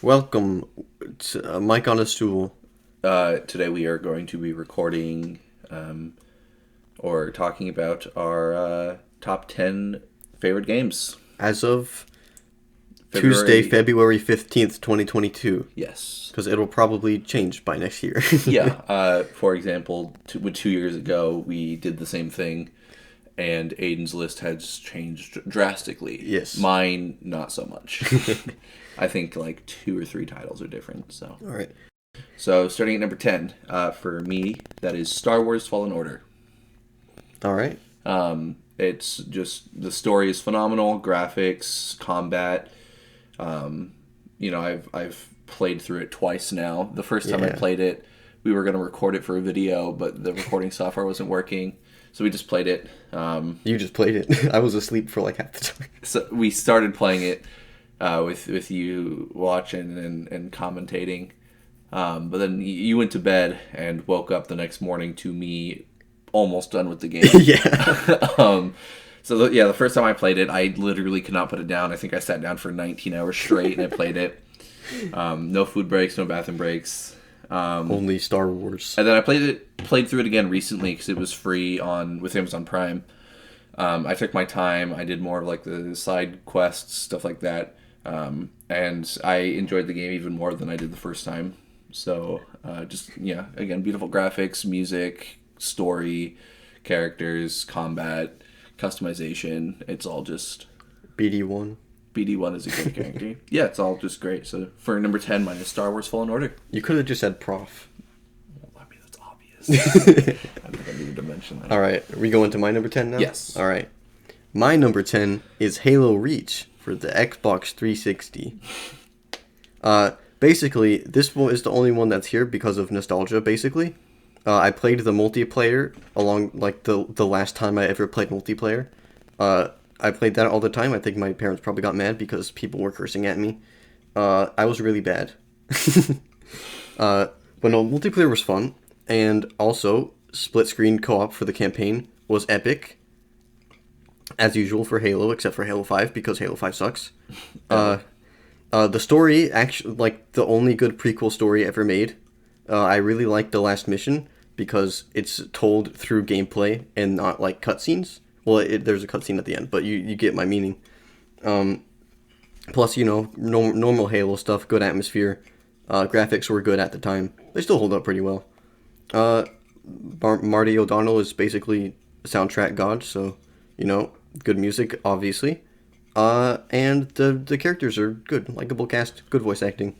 Welcome to Mike on a Stool. Today we are going to be recording or talking about our top 10 favorite games. As of Tuesday, February 15th, 2022. Yes. Because it'll probably change by next year. Yeah. For example, 2 years ago, we did the same thing, and Aidan's list has changed drastically. Yes. Mine, not so much. I think like 2 or 3 titles are different. So. All right. So, starting at number 10, for me, that is Star Wars Fallen Order. All right. It's just, the story is phenomenal, graphics, combat. I've played through it twice now. The first time I played it, we were going to record it for a video, but the recording software wasn't working, so we just played it. You just played it. I was asleep for like half the time. So we started playing it with you watching and commentating. But then you went to bed and woke up the next morning to me almost done with the game. Yeah. The first time I played it, I literally could not put it down. I think I sat down for 19 hours straight and I played it. No food breaks, no bathroom breaks. Only Star Wars. And then I played through it again recently because it was free with Amazon Prime. I took my time. I did more of like the side quests, stuff like that. And I enjoyed the game even more than I did the first time. So, again, beautiful graphics, music, story, characters, combat, customization. It's all just... BD1. BD1 is a great character. Yeah, it's all just great. So, for number 10, mine is Star Wars Fallen Order. You could have just said Prof. Well, I mean, that's obvious. I think I needed to mention that. All right. Are we going to my number 10 now? Yes. All right. My number 10 is Halo Reach for the Xbox 360. Basically, this one is the only one that's here because of nostalgia, basically. I played the multiplayer along, like, the last time I ever played multiplayer. I played that all the time. I think my parents probably got mad because people were cursing at me. I was really bad. But no, multiplayer was fun. And also, split-screen co-op for the campaign was epic. As usual for Halo, except for Halo 5, because Halo 5 sucks. The story, actually, like, the only good prequel story ever made. I really liked the last mission because it's told through gameplay and not, like, cutscenes. Well, there's a cutscene at the end, but you get my meaning. Plus, normal Halo stuff, good atmosphere. Graphics were good at the time. They still hold up pretty well. Marty O'Donnell is basically a soundtrack god, so, good music, obviously. And the characters are good, likable cast, good voice acting.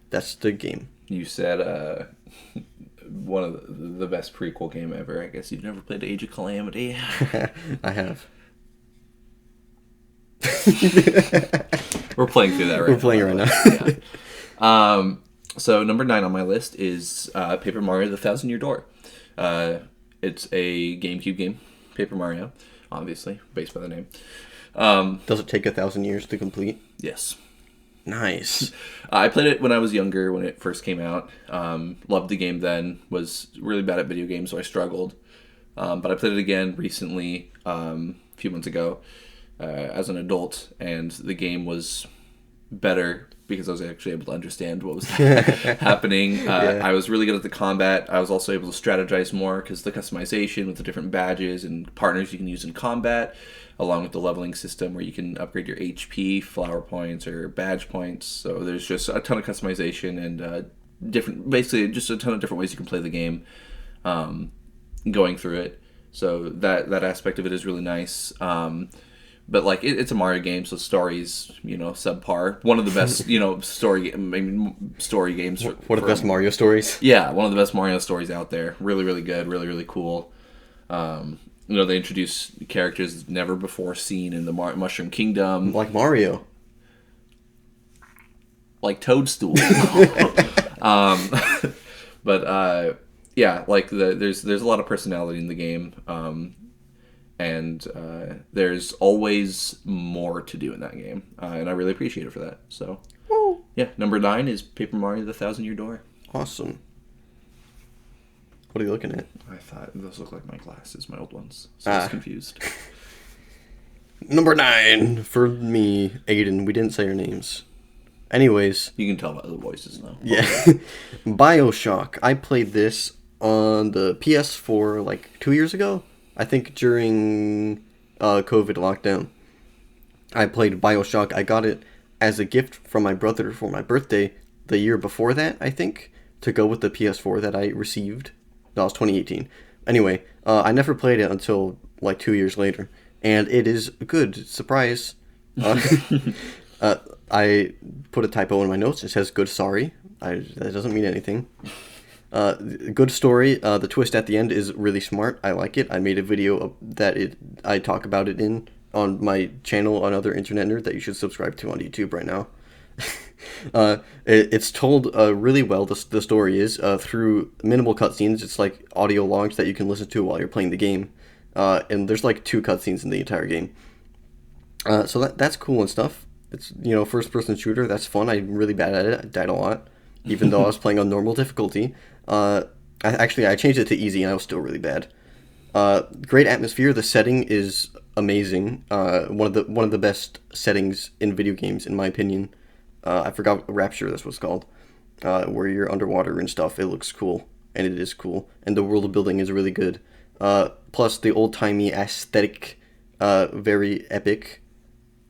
That's the game. You said one of the best prequel game ever. I guess you've never played Age of Calamity. I have. We're playing through that right now. We're playing right now. Yeah. So number 9 on my list is Paper Mario: The Thousand Year Door. It's a GameCube game, Paper Mario, obviously based by the name. Does it take 1,000 years to complete? Yes. Nice. I played it when I was younger, when it first came out. Loved the game then. Was really bad at video games, so I struggled. But I played it again recently, a few months ago, as an adult, and the game was better because I was actually able to understand what was happening. I was really good at the combat. I was also able to strategize more because the customization with the different badges and partners you can use in combat, along with the leveling system where you can upgrade your HP, flower points, or badge points. So there's just a ton of customization and basically just a ton of different ways you can play the game going through it. So that aspect of it is really nice. But like it's a Mario game, so story's subpar. One of the best story games. One of the best Mario stories. Yeah, one of the best Mario stories out there. Really, really good. Really, really cool. They introduce characters never before seen in the Mushroom Kingdom, like Mario, like Toadstool. There's a lot of personality in the game. And there's always more to do in that game, and I really appreciate it for that. So, yeah, number 9 is Paper Mario: The Thousand Year Door. Awesome. What are you looking at? I thought those look like my glasses, my old ones, so I was confused. Number 9 for me, Aidan. We didn't say your names. Anyways, You can tell by the voices now. yeah. BioShock. I played this on the PS4 like 2 years ago. I think during COVID lockdown. I played BioShock. I got it as a gift from my brother for my birthday the year before that, I think, to go with the PS4 that I received. That was 2018. Anyway, I never played it until like 2 years later, and it is good. Surprise. Uh, I put a typo in my notes. It says "good sorry." That doesn't mean anything. Good story. The twist at the end is really smart. I like it. I made a video I talk about it in on my channel, Another Internet Nerd, that you should subscribe to on YouTube right now. It's told really well. The story is through minimal cutscenes. It's like audio logs that you can listen to while you're playing the game. And there's like 2 cutscenes in the entire game. So that's cool and stuff. It's, first person shooter. That's fun. I'm really bad at it. I died a lot, even though I was playing on normal difficulty. I changed it to easy, and I was still really bad. Great atmosphere. The setting is amazing. One of the best settings in video games, in my opinion. I forgot Rapture. That's what it's called. Where you're underwater and stuff. It looks cool, and it is cool, and the world building is really good. Plus the old timey aesthetic, very epic,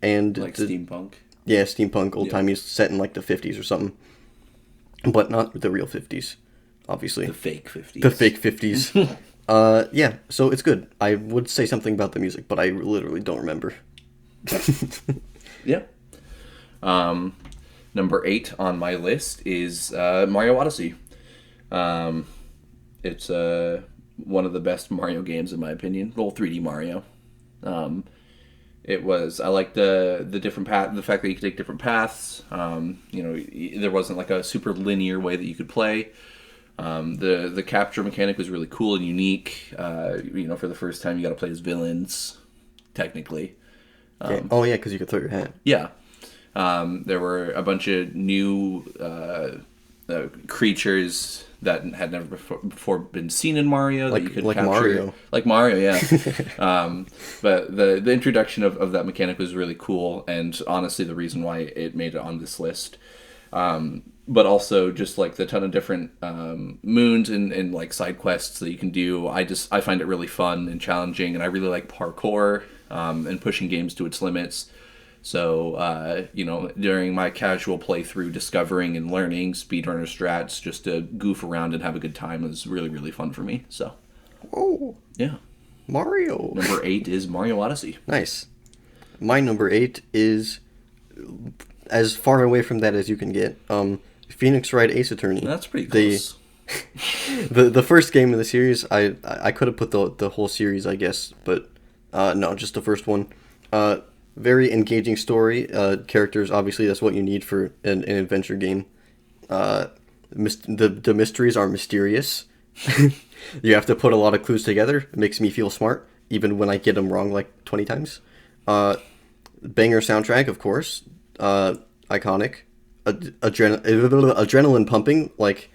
and Like steampunk. Yeah, steampunk, old timey, set in like the 50s or something, but not the real 50s, obviously. The fake 50s. The fake 50s. Yeah, so it's good. I would say something about the music, but I literally don't remember. Yeah. Number 8 on my list is Mario Odyssey. It's one of the best Mario games in my opinion. Well, 3D Mario. I like the different path, the fact that you could take different paths. There wasn't like a super linear way that you could play. The capture mechanic was really cool and unique. For the first time, you got to play as villains, technically. Yeah, because you could throw your hat. Yeah. There were a bunch of new creatures that had never before been seen in Mario that you could capture. Mario. Like Mario, yeah. But the introduction of that mechanic was really cool, and honestly the reason why it made it on this list. But also just like the ton of different moons and like side quests that you can do. I find it really fun and challenging, and I really like parkour and pushing games to its limits. So, during my casual playthrough, discovering and learning speedrunner strats just to goof around and have a good time was really, really fun for me. So, Oh, yeah. Mario. Number 8 is Mario Odyssey. Nice. My number 8 is as far away from that as you can get. Phoenix Wright Ace Attorney. That's pretty close. The first game in the series. I could have put the whole series, I guess, but no, just the first one. Very engaging story. Characters, obviously, that's what you need for an adventure game. The mysteries are mysterious. You have to put a lot of clues together. It makes me feel smart, even when I get them wrong like 20 times. Banger soundtrack, of course. Iconic. Adrenaline pumping. Like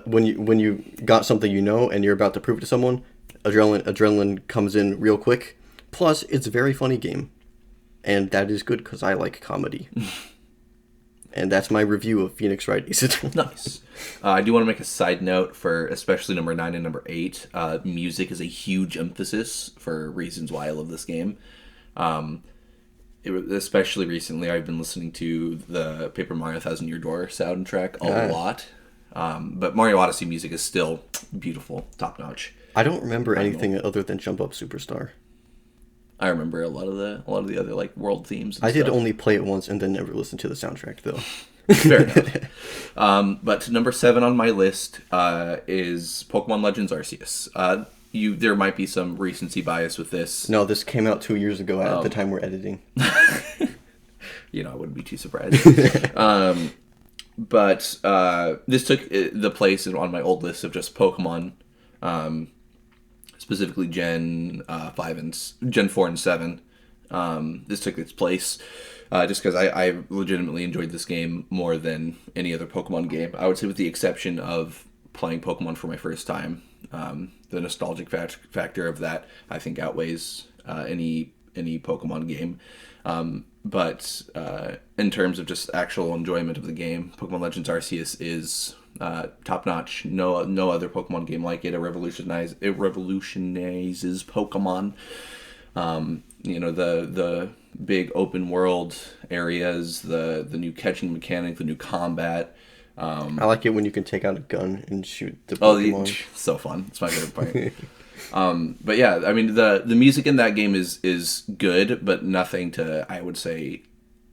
when you got something and you're about to prove it to someone, adrenaline comes in real quick. Plus, it's a very funny game. And that is good because I like comedy. And that's my review of Phoenix Wright Ace Attorney. Nice. I do want to make a side note for especially number 9 and number 8. Music is a huge emphasis for reasons why I love this game. Especially recently, I've been listening to the Paper Mario Thousand Year Door soundtrack a lot. But Mario Odyssey music is still beautiful, top notch. I don't remember anything other than Jump Up Superstar. I remember a lot of the other like world themes. I did only play it once and then never listen to the soundtrack though. Fair enough. But number 7 on my list is Pokemon Legends Arceus. There might be some recency bias with this. No, this came out 2 years ago at the time we're editing. I wouldn't be too surprised. But this took the place on my old list of just Pokemon. Specifically Gen 4 and 7. This took its place just because I legitimately enjoyed this game more than any other Pokemon game. I would say with the exception of playing Pokemon for my first time. The nostalgic factor of that, I think, outweighs any any Pokemon game. But in terms of just actual enjoyment of the game, Pokemon Legends Arceus is top notch. No other Pokemon game like it. It revolutionizes Pokemon. The big open world areas, the new catching mechanic, the new combat. I like it when you can take out a gun and shoot the Oh, Pokemon. so fun! It's my favorite part. But yeah, I mean the music in that game is good, but nothing to, I would say,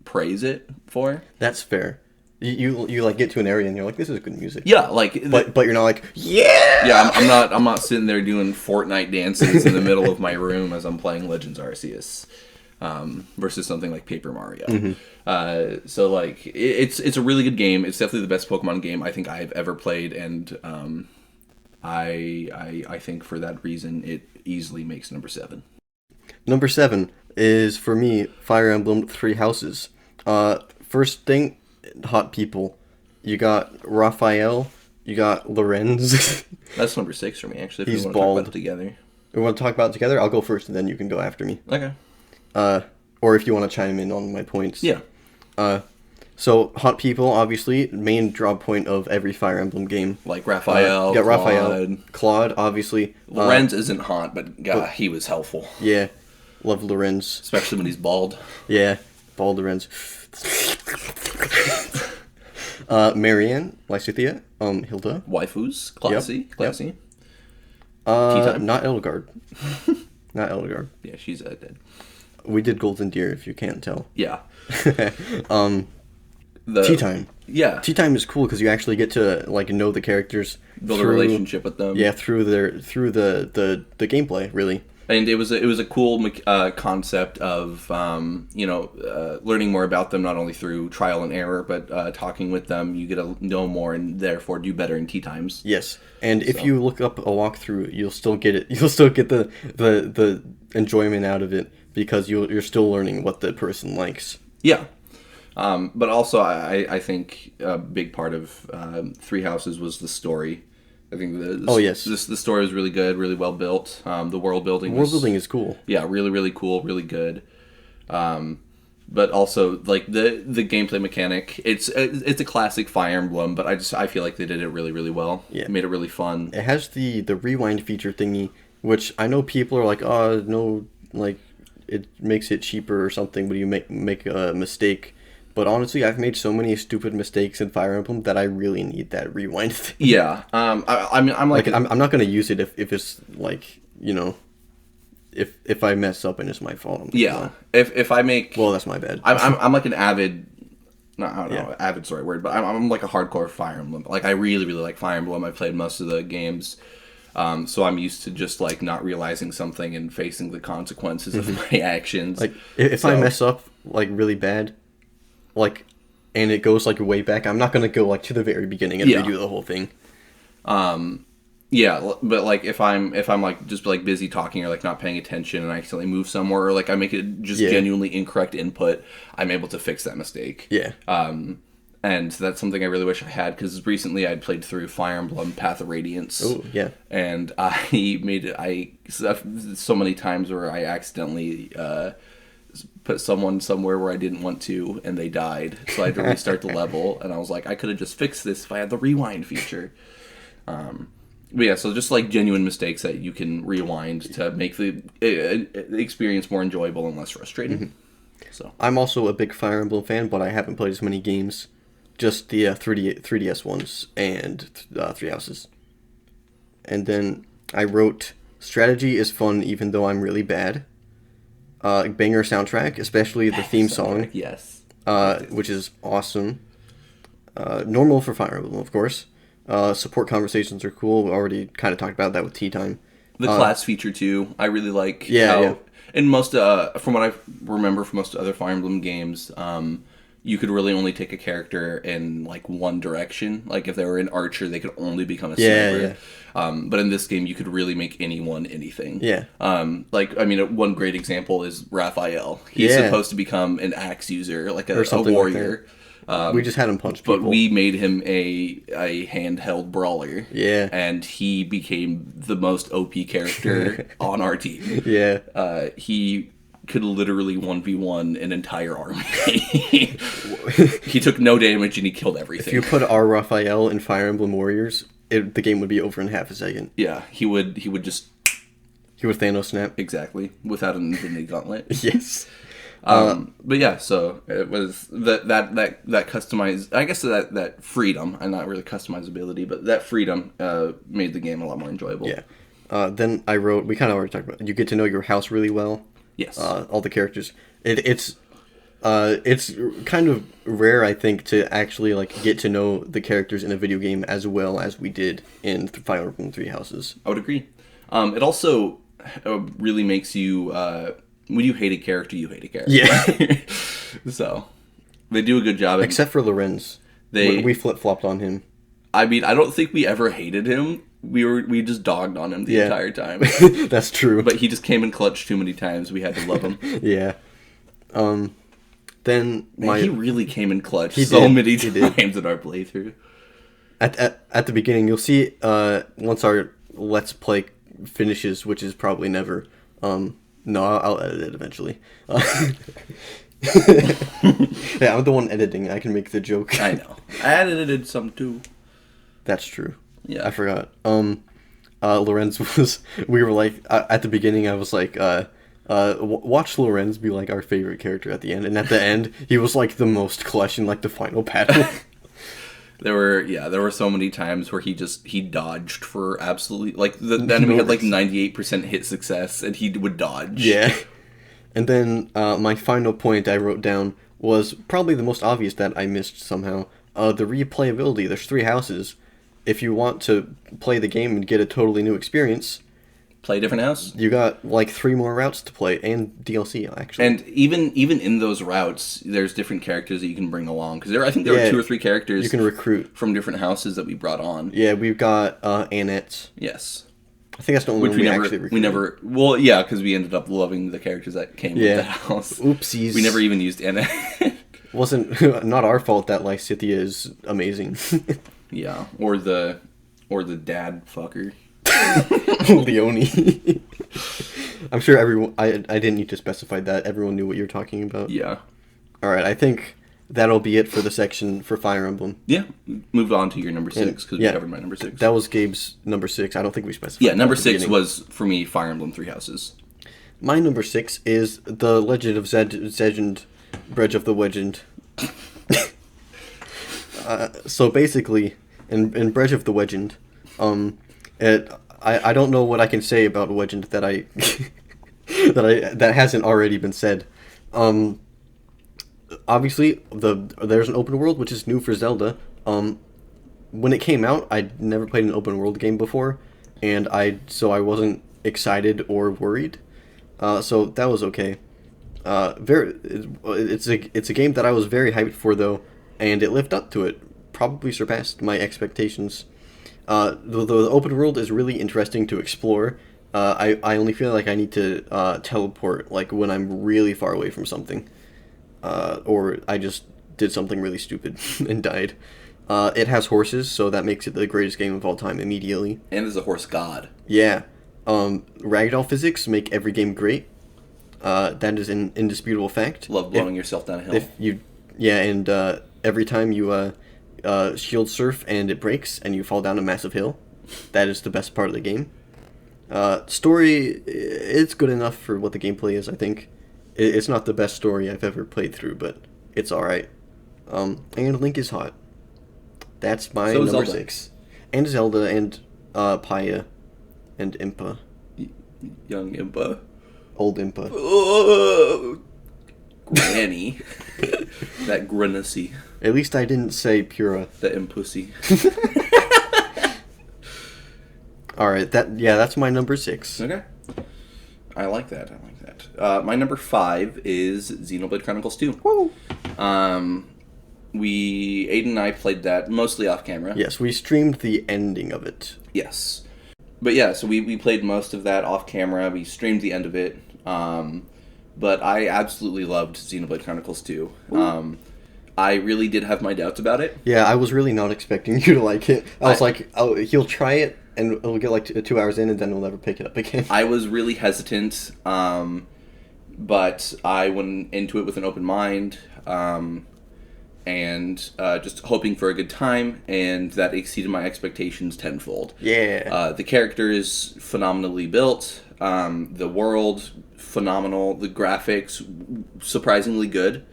praise it for. That's fair. You like get to an area and you're like, this is good music. Yeah, like But you're not like, yeah. yeah, I'm not sitting there doing Fortnite dances in the middle of my room as I'm playing Legends Arceus, versus something like Paper Mario. So like it's a really good game. It's definitely the best Pokemon game I think I've ever played, and I think for that reason it easily makes number 7. Number 7 is for me Fire Emblem Three Houses. First thing, hot people. You got Raphael. You got Lorenz. That's number 6 for me, actually. If He's we want to talk bald. about it together. We want to talk about it together? I'll go first and then you can go after me. Okay. Or if you want to chime in on my points. Yeah. So, hot people, obviously, main draw point of every Fire Emblem game. Like Raphael, Yeah, Claude. Raphael. Claude, obviously. Lorenz isn't hot, but God, he was helpful. Yeah. Love Lorenz. Especially when he's bald. Yeah. Bald Lorenz. Marianne, Lysithea, Hilda. Waifus, classy, Yep. classy. Tea-time? Not Eldegard. Not Eldegard. Yeah, she's dead. We did Golden Deer, if you can't tell. Yeah. Tea time. Yeah. Tea time is cool because you actually get to like know the characters, Build a relationship with them. Yeah, through the gameplay, really. And it was a cool concept of learning more about them, not only through trial and error, but talking with them. You get to know more and therefore do better in tea times. Yes, and if you look up a walkthrough, you'll still get it. You'll still get the enjoyment out of it because you're still learning what the person likes. Yeah. But also, I think a big part of Three Houses was the story. I think the story was really good, really well built. The world building is cool. Yeah, really, really cool, really good. But also, like the gameplay mechanic, it's a classic Fire Emblem, but I feel like they did it really, really well. Yeah, made it really fun. It has the rewind feature thingy, which I know people are like, oh no, like it makes it cheaper or something when you make a mistake. But honestly, I've made so many stupid mistakes in Fire Emblem that I really need that rewind thing. Yeah, I mean, I'm not gonna use it if it's like, you know, if I mess up and it's my fault. Yeah, if I make, well, that's my bad. I'm like an avid, no, I don't know, avid's the right word, but I'm like a hardcore Fire Emblem. Like I really, really like Fire Emblem. I played most of the games. So I'm used to just like not realizing something and facing the consequences of my actions. Like if I mess up like really bad, like, and it goes like way back, I'm not gonna go like to the very beginning and redo the whole thing. Yeah, but like if I'm like just like busy talking or like not paying attention and I accidentally move somewhere or like I make it just genuinely incorrect input, I'm able to fix that mistake. Yeah. And that's something I really wish I had, because recently I'd played through Fire Emblem Path of Radiance. Oh, yeah. And so many times where I accidentally put someone somewhere where I didn't want to, and they died. So I had to restart the level, and I was like, I could have just fixed this if I had the rewind feature. But yeah, so just like genuine mistakes that you can rewind to make the experience more enjoyable and less frustrating. Mm-hmm. So I'm also a big Fire Emblem fan, but I haven't played as many games. Just the 3DS ones and Three Houses. And then I wrote, strategy is fun even though I'm really bad. Banger soundtrack, especially the theme song. Yes. Which is awesome. Normal for Fire Emblem, of course. Support conversations are cool. We already kind of talked about that with Tea Time. The class feature too, I really like. Yeah, yeah. In most, from what I remember from most other Fire Emblem games, you could really only take a character in like one direction. Like if they were an archer, they could only become a sniper. Yeah. But in this game, you could really make anyone anything. Yeah. Like I mean, one great example is Raphael. He's supposed to become an axe user, like a warrior. Like we just had him punch people. But we made him a handheld brawler. Yeah. And he became the most OP character on our team. Yeah. He could literally 1v1 an entire army. He took no damage and he killed everything. If you put our Raphael in Fire Emblem Warriors, the game would be over in half a second. Yeah, he would just... He would Thanos snap. Exactly, without an Infinity Gauntlet. Yes. But yeah, so it was that customized, I guess that freedom, and not really customizability, but that freedom made the game a lot more enjoyable. Yeah. Then I wrote, we kind of already talked about it. You get to know your house really well. Yes. All the characters. It's kind of rare, I think, to actually like get to know the characters in a video game as well as we did in Fire Emblem Three Houses. I would agree. It also really makes you, when you hate a character, you hate a character. Yeah. So, they do a good job. Except for Lorenz. We flip-flopped on him. I mean, I don't think we ever hated him. We just dogged on him the entire time. That's true. But he just came in clutch too many times. We had to love him. Yeah. Then he really came in clutch many times in our playthrough. At the beginning, you'll see once our Let's Play finishes, which is probably never. No, I'll edit it eventually. Yeah, I'm the one editing. I can make the joke. I know. I edited some too. That's true. Yeah. I forgot. Lorenz was... We were like... at the beginning, I was like... watch Lorenz be like our favorite character at the end. And at the end, he was like the most clutch in like the final battle. There were so many times where he dodged for absolutely... Like, the enemy had like 98% hit success, and he would dodge. Yeah. And then my final point I wrote down was probably the most obvious that I missed somehow. The replayability. There's 3 houses. If you want to play the game and get a totally new experience... Play a different house? You got like 3 more routes to play, and DLC, actually. And even in those routes, there's different characters that you can bring along. Because I think there were 2 or 3 characters you can recruit from different houses that we brought on. Yeah, we've got Annette. Yes. I think that's the only one we actually recruited. Well, yeah, because we ended up loving the characters that came with the house. Oopsies. We never even used Annette. Wasn't not our fault that Lysithea is amazing. Yeah, or the dad fucker. Leone. I'm sure everyone... I didn't need to specify that. Everyone knew what you're talking about. Yeah. Alright, I think that'll be it for the section for Fire Emblem. Yeah. Move on to your number 6, because we covered my number 6. That was Gabe's number 6. I don't think we specified. Yeah, number 6 was, for me, Fire Emblem Three Houses. My number 6 is The Legend of Zegend, Bridge of the Legend. So basically, in Bridge of the Legend, I don't know what I can say about Legend that that hasn't already been said. Obviously, there's an open world, which is new for Zelda. When it came out, I'd never played an open world game before, and so I wasn't excited or worried. So that was okay. It's a game that I was very hyped for though, and it lived up to it. Probably surpassed my expectations. The open world is really interesting to explore. I only feel like I need to teleport like when I'm really far away from something, or I just did something really stupid and died. It has horses, so that makes it the greatest game of all time immediately. And there's a horse god. Yeah. Ragdoll physics make every game great. That is an indisputable fact. Love blowing yourself down a hill. And every time you shield surf and it breaks and you fall down a massive hill, that is the best part of the game. Story, it's good enough for what the gameplay is, I think. It's not the best story I've ever played through, but it's alright. And Link is hot. That's my number Zelda. 6. And Zelda and Paya and Impa. Young Impa. Old Impa. Oh, Granny. That Grunacy. At least I didn't say Pura. That Impussy. Alright, that's my number 6. Okay. I like that. My number 5 is Xenoblade Chronicles 2. Woo! Aidan and I played that mostly off camera. Yes, we streamed the ending of it. Yes. But yeah, so we played most of that off camera. We streamed the end of it. But I absolutely loved Xenoblade Chronicles 2. I really did have my doubts about it. Yeah, I was really not expecting you to like it. I was like, oh, he'll try it, and it'll get like 2 hours in, and then he'll never pick it up again. I was really hesitant. but I went into it with an open mind, and just hoping for a good time, and that exceeded my expectations tenfold. Yeah. The character is phenomenally built. The world, phenomenal. The graphics, surprisingly good.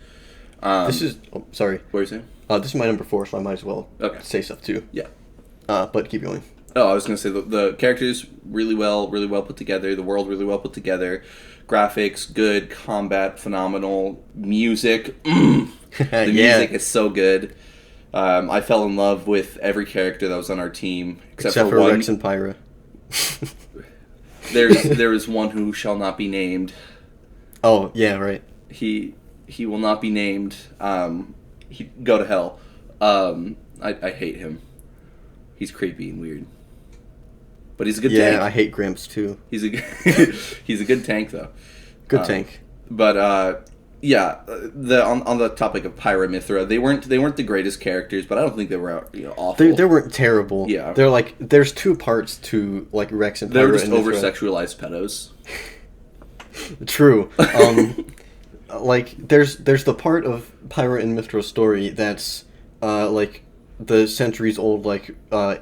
This is... Oh, sorry. What are you saying? This is my number 4, so I might as well say stuff too. Yeah. But keep going. Oh, I was going to say the characters really well put together. The world really well put together. Graphics, good. Combat, phenomenal. Music, the music is so good. I fell in love with every character that was on our team except for one. Rex and Pyra. There is one who shall not be named. Oh yeah, right. He will not be named. He go to hell. I hate him. He's creepy and weird. But he's a good tank. Yeah, I hate Gramps too. He's a good tank though. Good tank. But yeah, on the topic of Pyra Mithra, they weren't the greatest characters, but I don't think they were awful. They weren't terrible. Yeah. They're like there's 2 parts to like Rex and Pyra. They were just and over Mithra. sexualized pedos. True. Like there's the part of Pyra and Mithra's story that's like the centuries old like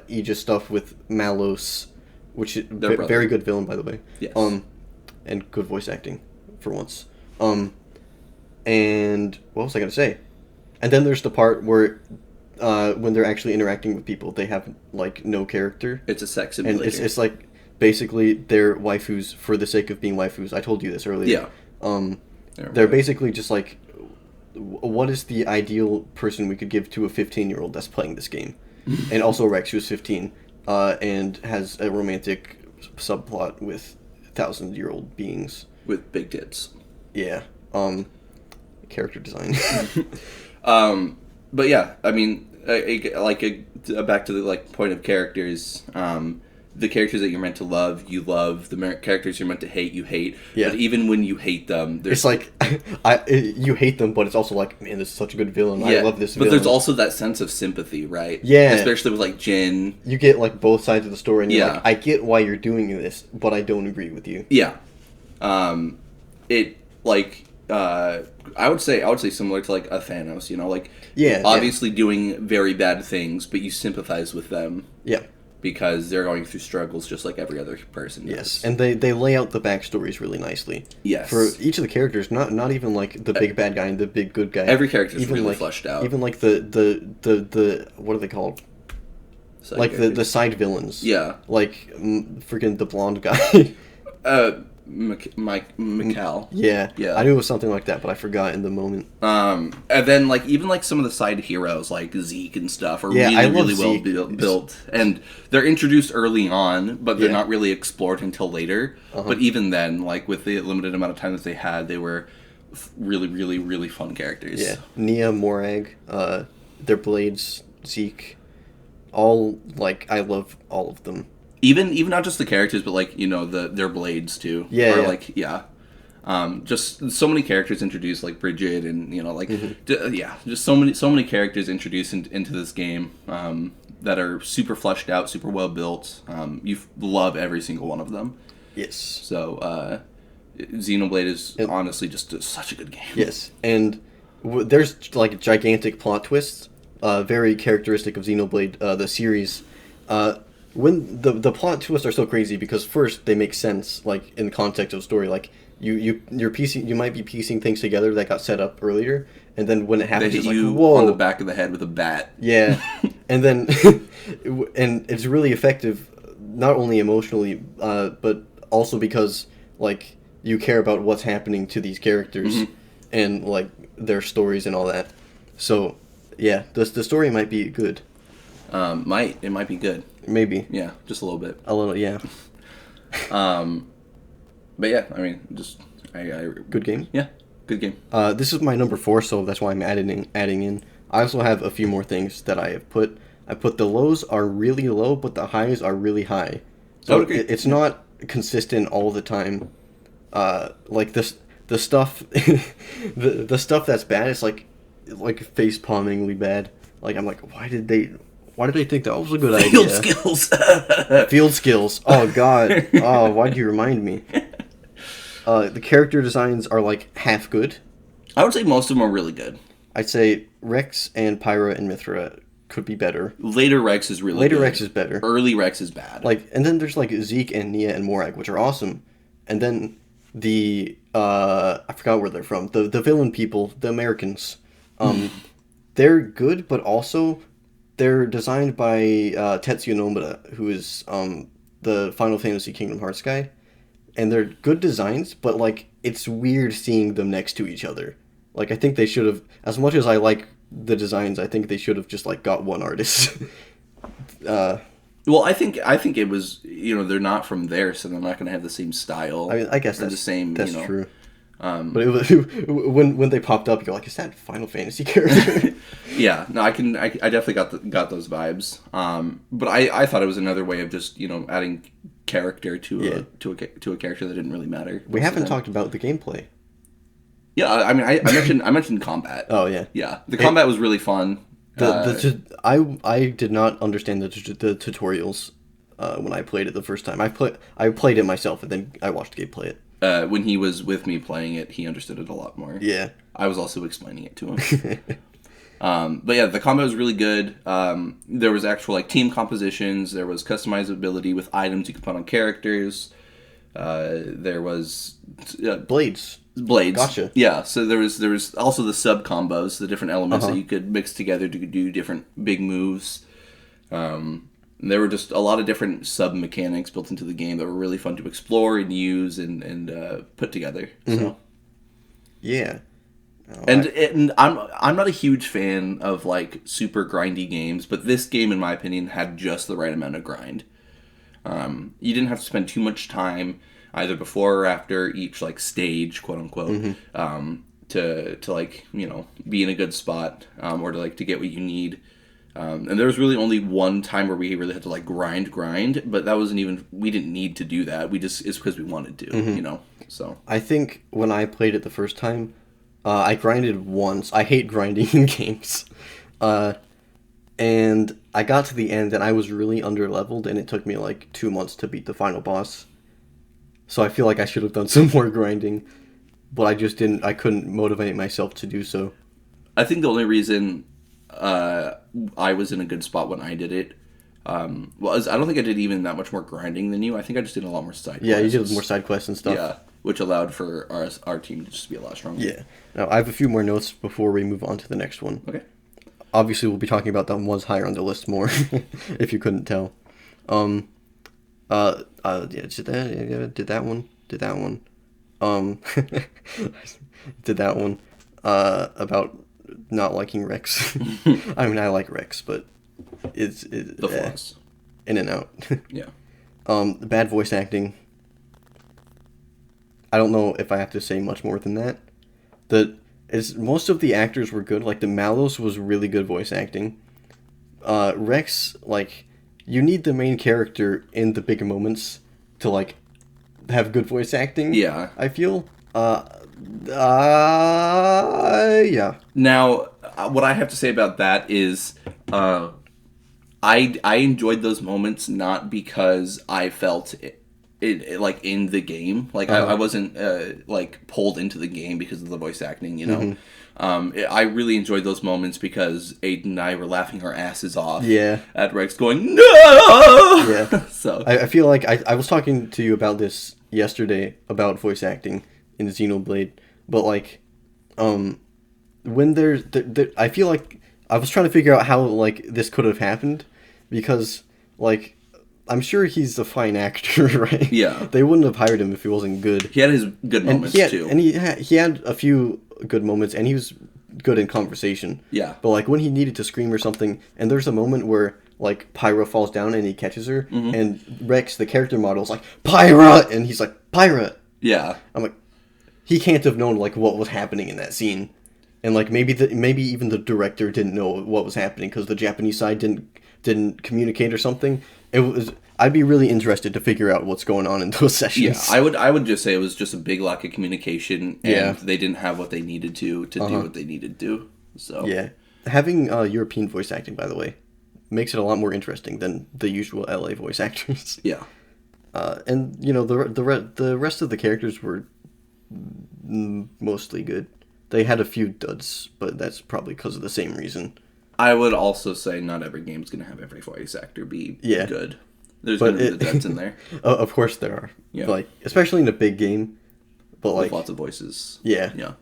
Aegis stuff with Malos, which is very good villain, by the way. Yes. And good voice acting for once. And what was I gonna say? And then there's the part where when they're actually interacting with people, they have like no character. It's a sex simulator. And it's like basically they're waifus for the sake of being waifus. I told you this earlier. Yeah. They're basically just like, what is the ideal person we could give to a 15-year-old that's playing this game? And also Rex, who's 15, and has a romantic subplot with 1,000-year-old beings. With big tits. Yeah. Character design. But yeah, I mean, back to the like point of characters. The characters that you're meant to love, you love. The characters you're meant to hate, you hate. Yeah. But even when you hate them, there's... It's like, you hate them, but it's also like, man, this is such a good villain. Yeah, I love this villain. But there's also that sense of sympathy, right? Yeah. Especially with, like, Jin. You get, like, both sides of the story, and you're Yeah. like, I get why you're doing this, but I don't agree with you. Yeah. I would say similar to, like, a Thanos, you know? Like, Yeah, obviously doing very bad things, but you sympathize with them. Yeah. Because they're going through struggles just like every other person Yes, does. and they lay out the backstories really nicely. Yes. For each of the characters, not even like the big bad guy and the big good guy. Every character is even really like, fleshed out. Even like the what are they called? Side like characters. the side villains. Yeah. Like freaking the blonde guy. Mikal. Yeah. Yeah. I knew it was something like that, but I forgot in the moment. And then like even like some of the side heroes like Zeke and stuff are Yeah, I really love well Zeke. built, and they're introduced early on, but they're Yeah. not really explored until later. But even then, like with the limited amount of time that they had, they were really fun characters. Yeah. Nia, Morag, their blades, Zeke, all like I love all of them. Even not just the characters, but like their blades too. Yeah, Or yeah. like just so many characters introduced, like Bridget, and just so many characters introduced into this game that are super fleshed out, super well built. You love every single one of them. Yes. So Xenoblade is honestly just such a good game. Yes, and there's like gigantic plot twists, very characteristic of Xenoblade, the series. When the plot twists are so crazy because first they make sense, like in the context of the story, like you might be piecing things together that got set up earlier, and then when it They happens, hit it's like you whoa, on the back of the head with a bat. yeah, and then and it's really effective, not only emotionally, but also because like you care about what's happening to these characters and like their stories and all that. So yeah, the story might be good. It might be good. Maybe. Yeah, just a little bit. A little, yeah. But yeah, I mean, just Good game. Yeah, good game. This is my number 4, so that's why I'm adding in. I also have a few more things that I have put. I put the lows are really low, but the highs are really high. So it's not consistent all the time. Like this, the stuff, the stuff that's bad is like face palmingly bad. Like I'm like, why did they think that was a good idea? Field skills. Field skills. Oh God. Oh, why do you remind me? The character designs are like half good. I would say most of them are really good. I'd say Rex and Pyra and Mithra could be better. Later Rex is really Later good. Rex is better. Early Rex is bad. Like, and then there's like Zeke and Nia and Morag, which are awesome. And then the I forgot where they're from. The villain people, the Americans. They're good, but also they're designed by Tetsuya Nomura, who is the Final Fantasy Kingdom Hearts guy. And they're good designs, but like it's weird seeing them next to each other. Like, I think they should have, as much as I like the designs, I think they should have just like got one artist. Well, I think it was, they're not from there, so they're not going to have the same style. I mean, I guess or the same. That's true. But it was, when they popped up, you're like, is that Final Fantasy character? Yeah, no, I definitely got those vibes. But I thought it was another way of just adding character to a character that didn't really matter. We haven't talked about the gameplay. Yeah, I mean, I mentioned combat. Oh yeah, yeah. The combat was really fun. I did not understand the tutorials when I played it the first time. I played it myself, and then I watched Gabe play it. When he was with me playing it, he understood it a lot more. Yeah, I was also explaining it to him. But yeah, the combat was really good. There was actual like team compositions. There was customizability with items you could put on characters. There was blades. Gotcha. Yeah, so there was also the sub combos, the different elements that you could mix together to do different big moves. There were just a lot of different sub mechanics built into the game that were really fun to explore and use and put together. So yeah. And I'm not a huge fan of like super grindy games, but this game, in my opinion, had just the right amount of grind. You didn't have to spend too much time either before or after each like stage, quote unquote, to like be in a good spot or to get what you need. And there was really only one time where we really had to like grind, but that wasn't even, we didn't need to do that. It's because we wanted to, So I think when I played it the first time, I grinded once. I hate grinding in games. And I got to the end and I was really underleveled, and it took me like 2 months to beat the final boss. So I feel like I should have done some more grinding, but I just didn't. I couldn't motivate myself to do so. I think the only reason I was in a good spot when I did it was I don't think I did even that much more grinding than you. I think I just did a lot more side quests. Yeah, you did more side quests and stuff. Yeah, which allowed for our team to just be a lot stronger. Yeah. Now, I have a few more notes before we move on to the next one. Okay. Obviously, we'll be talking about the ones higher on the list more, if you couldn't tell. Yeah, did that one. Did that one. About not liking Rex. I mean, I like Rex, but it's the flaws. In and out. Yeah. Bad voice acting. I don't know if I have to say much more than that. Most of the actors were good. Like, the Mallows was really good voice acting. Rex, like, you need the main character in the big moments to, like, have good voice acting. Yeah. I feel. Yeah. Now, what I have to say about that is, I enjoyed those moments not because I felt it like in the game. Like I wasn't like pulled into the game because of the voice acting. I really enjoyed those moments because Aidan and I were laughing our asses off. Yeah. At Rex going no. Yeah. So I feel like I was talking to you about this yesterday about voice acting in Xenoblade, but like, when there's I feel like I was trying to figure out how like this could have happened, because like I'm sure he's a fine actor, right? Yeah. They wouldn't have hired him if he wasn't good. He had his good moments too. And he had a few good moments, and he was good in conversation. Yeah. But like when he needed to scream or something, and there's a moment where like Pyra falls down and he catches her, and Rex, the character model, is like, Pyra, and he's like, Pyra. Yeah. I'm like, he can't have known like what was happening in that scene, and like maybe even the director didn't know what was happening because the Japanese side didn't communicate or something. I'd be really interested to figure out what's going on in those sessions. Yeah, I would just say it was just a big lack of communication, and they didn't have what they needed to do what they needed to. So yeah, having European voice acting, by the way, makes it a lot more interesting than the usual LA voice actors. Yeah, and the rest of the characters were mostly good. They had a few duds, but that's probably because of the same reason. I would also say not every game's going to have every voice actor be good. There's But going to be the duds in there. Of course there are. Yeah. Like, especially in a big game. But like With lots of voices. Yeah. Yeah.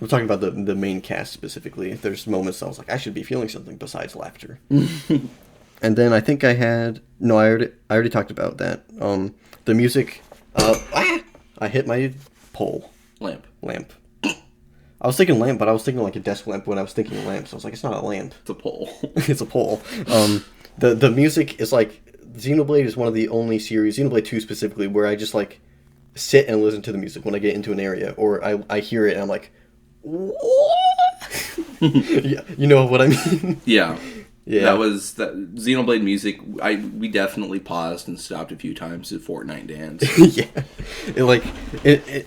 I'm talking about the main cast specifically. There's moments I was like, I should be feeling something besides laughter. And then I think I had I already talked about that. The music. I hit my pole Lamp. I was thinking lamp, but I was thinking like a desk lamp when I was thinking lamp. So I was like, it's not a lamp. It's a pole. It's a pole. The music is like Xenoblade is one of the only series, Xenoblade 2 specifically, where I just like sit and listen to the music when I get into an area, or I hear it and I'm like, what? Yeah, you know what I mean? Yeah. Yeah. That was that Xenoblade music. We definitely paused and stopped a few times to Fortnite dance. Yeah,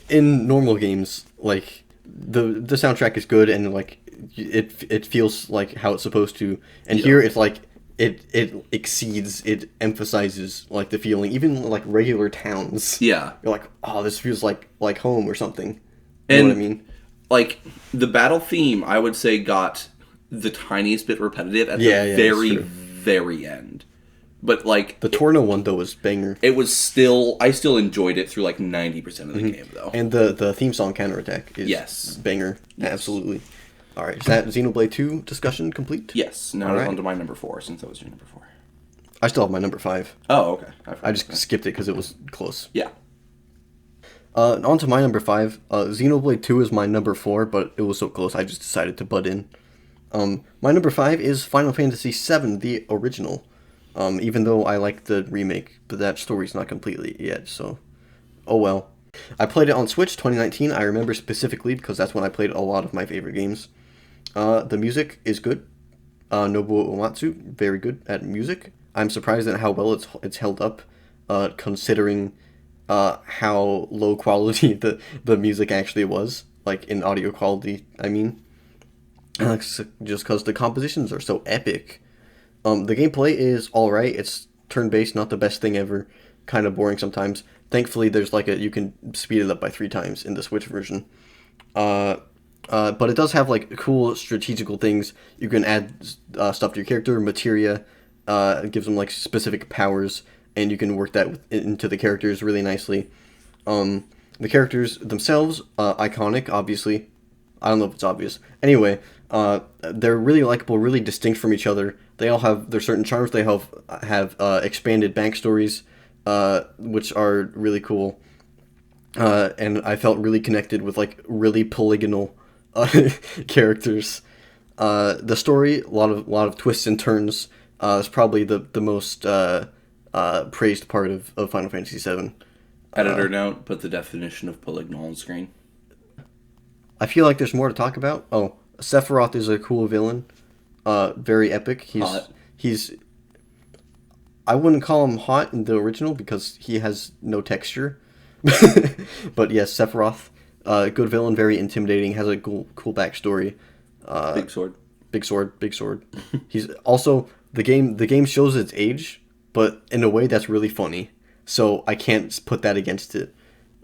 in normal games, like the soundtrack is good and like it feels like how it's supposed to, and here it's like it exceeds, it emphasizes like the feeling. Even like regular towns, Yeah, you're like, oh, this feels like home or something. You and know what I mean? Like the battle theme, I would say got the tiniest bit repetitive at the very end. But like the Torno one though was banger. It was I still enjoyed it through like 90% of the game though. And the theme song Counterattack is banger. Yes. Absolutely. All right, is that Xenoblade 2 discussion complete? Yes. Now on to my number 4 since that was your number 4. I still have my number 5. Oh, okay. I just skipped it because it was close. Yeah. On to my number 5. Xenoblade 2 is my number 4, but it was so close I just decided to butt in. My number 5 is Final Fantasy VII, the original. Even though I like the remake, but that story's not completely yet, so oh well. I played it on Switch 2019, I remember specifically because that's when I played a lot of my favorite games. The music is good. Nobuo Uematsu, very good at music. I'm surprised at how well it's held up, considering how low quality the music actually was, like in audio quality, I mean. Just because the compositions are so epic. The gameplay is alright. It's turn-based, not the best thing ever. Kind of boring sometimes. Thankfully, there's like you can speed it up by 3 times in the Switch version. But it does have like cool strategical things. You can add stuff to your character, materia. It gives them like specific powers, and you can work that into the characters really nicely. The characters themselves, iconic, obviously. I don't know if it's obvious. Anyway, they're really likable, really distinct from each other. They all have their certain charms. They have expanded backstories, which are really cool. And I felt really connected with like really polygonal characters. The story, a lot of twists and turns. Is probably the most praised part of Final Fantasy VII. Editor note: put the definition of polygonal on screen. I feel like there's more to talk about. Oh, Sephiroth is a cool villain. Very epic. He's I wouldn't call him hot in the original because he has no texture. But yes, Sephiroth, good villain, very intimidating, has a cool backstory. Big sword. He's also the game shows its age, but in a way that's really funny. So I can't put that against it.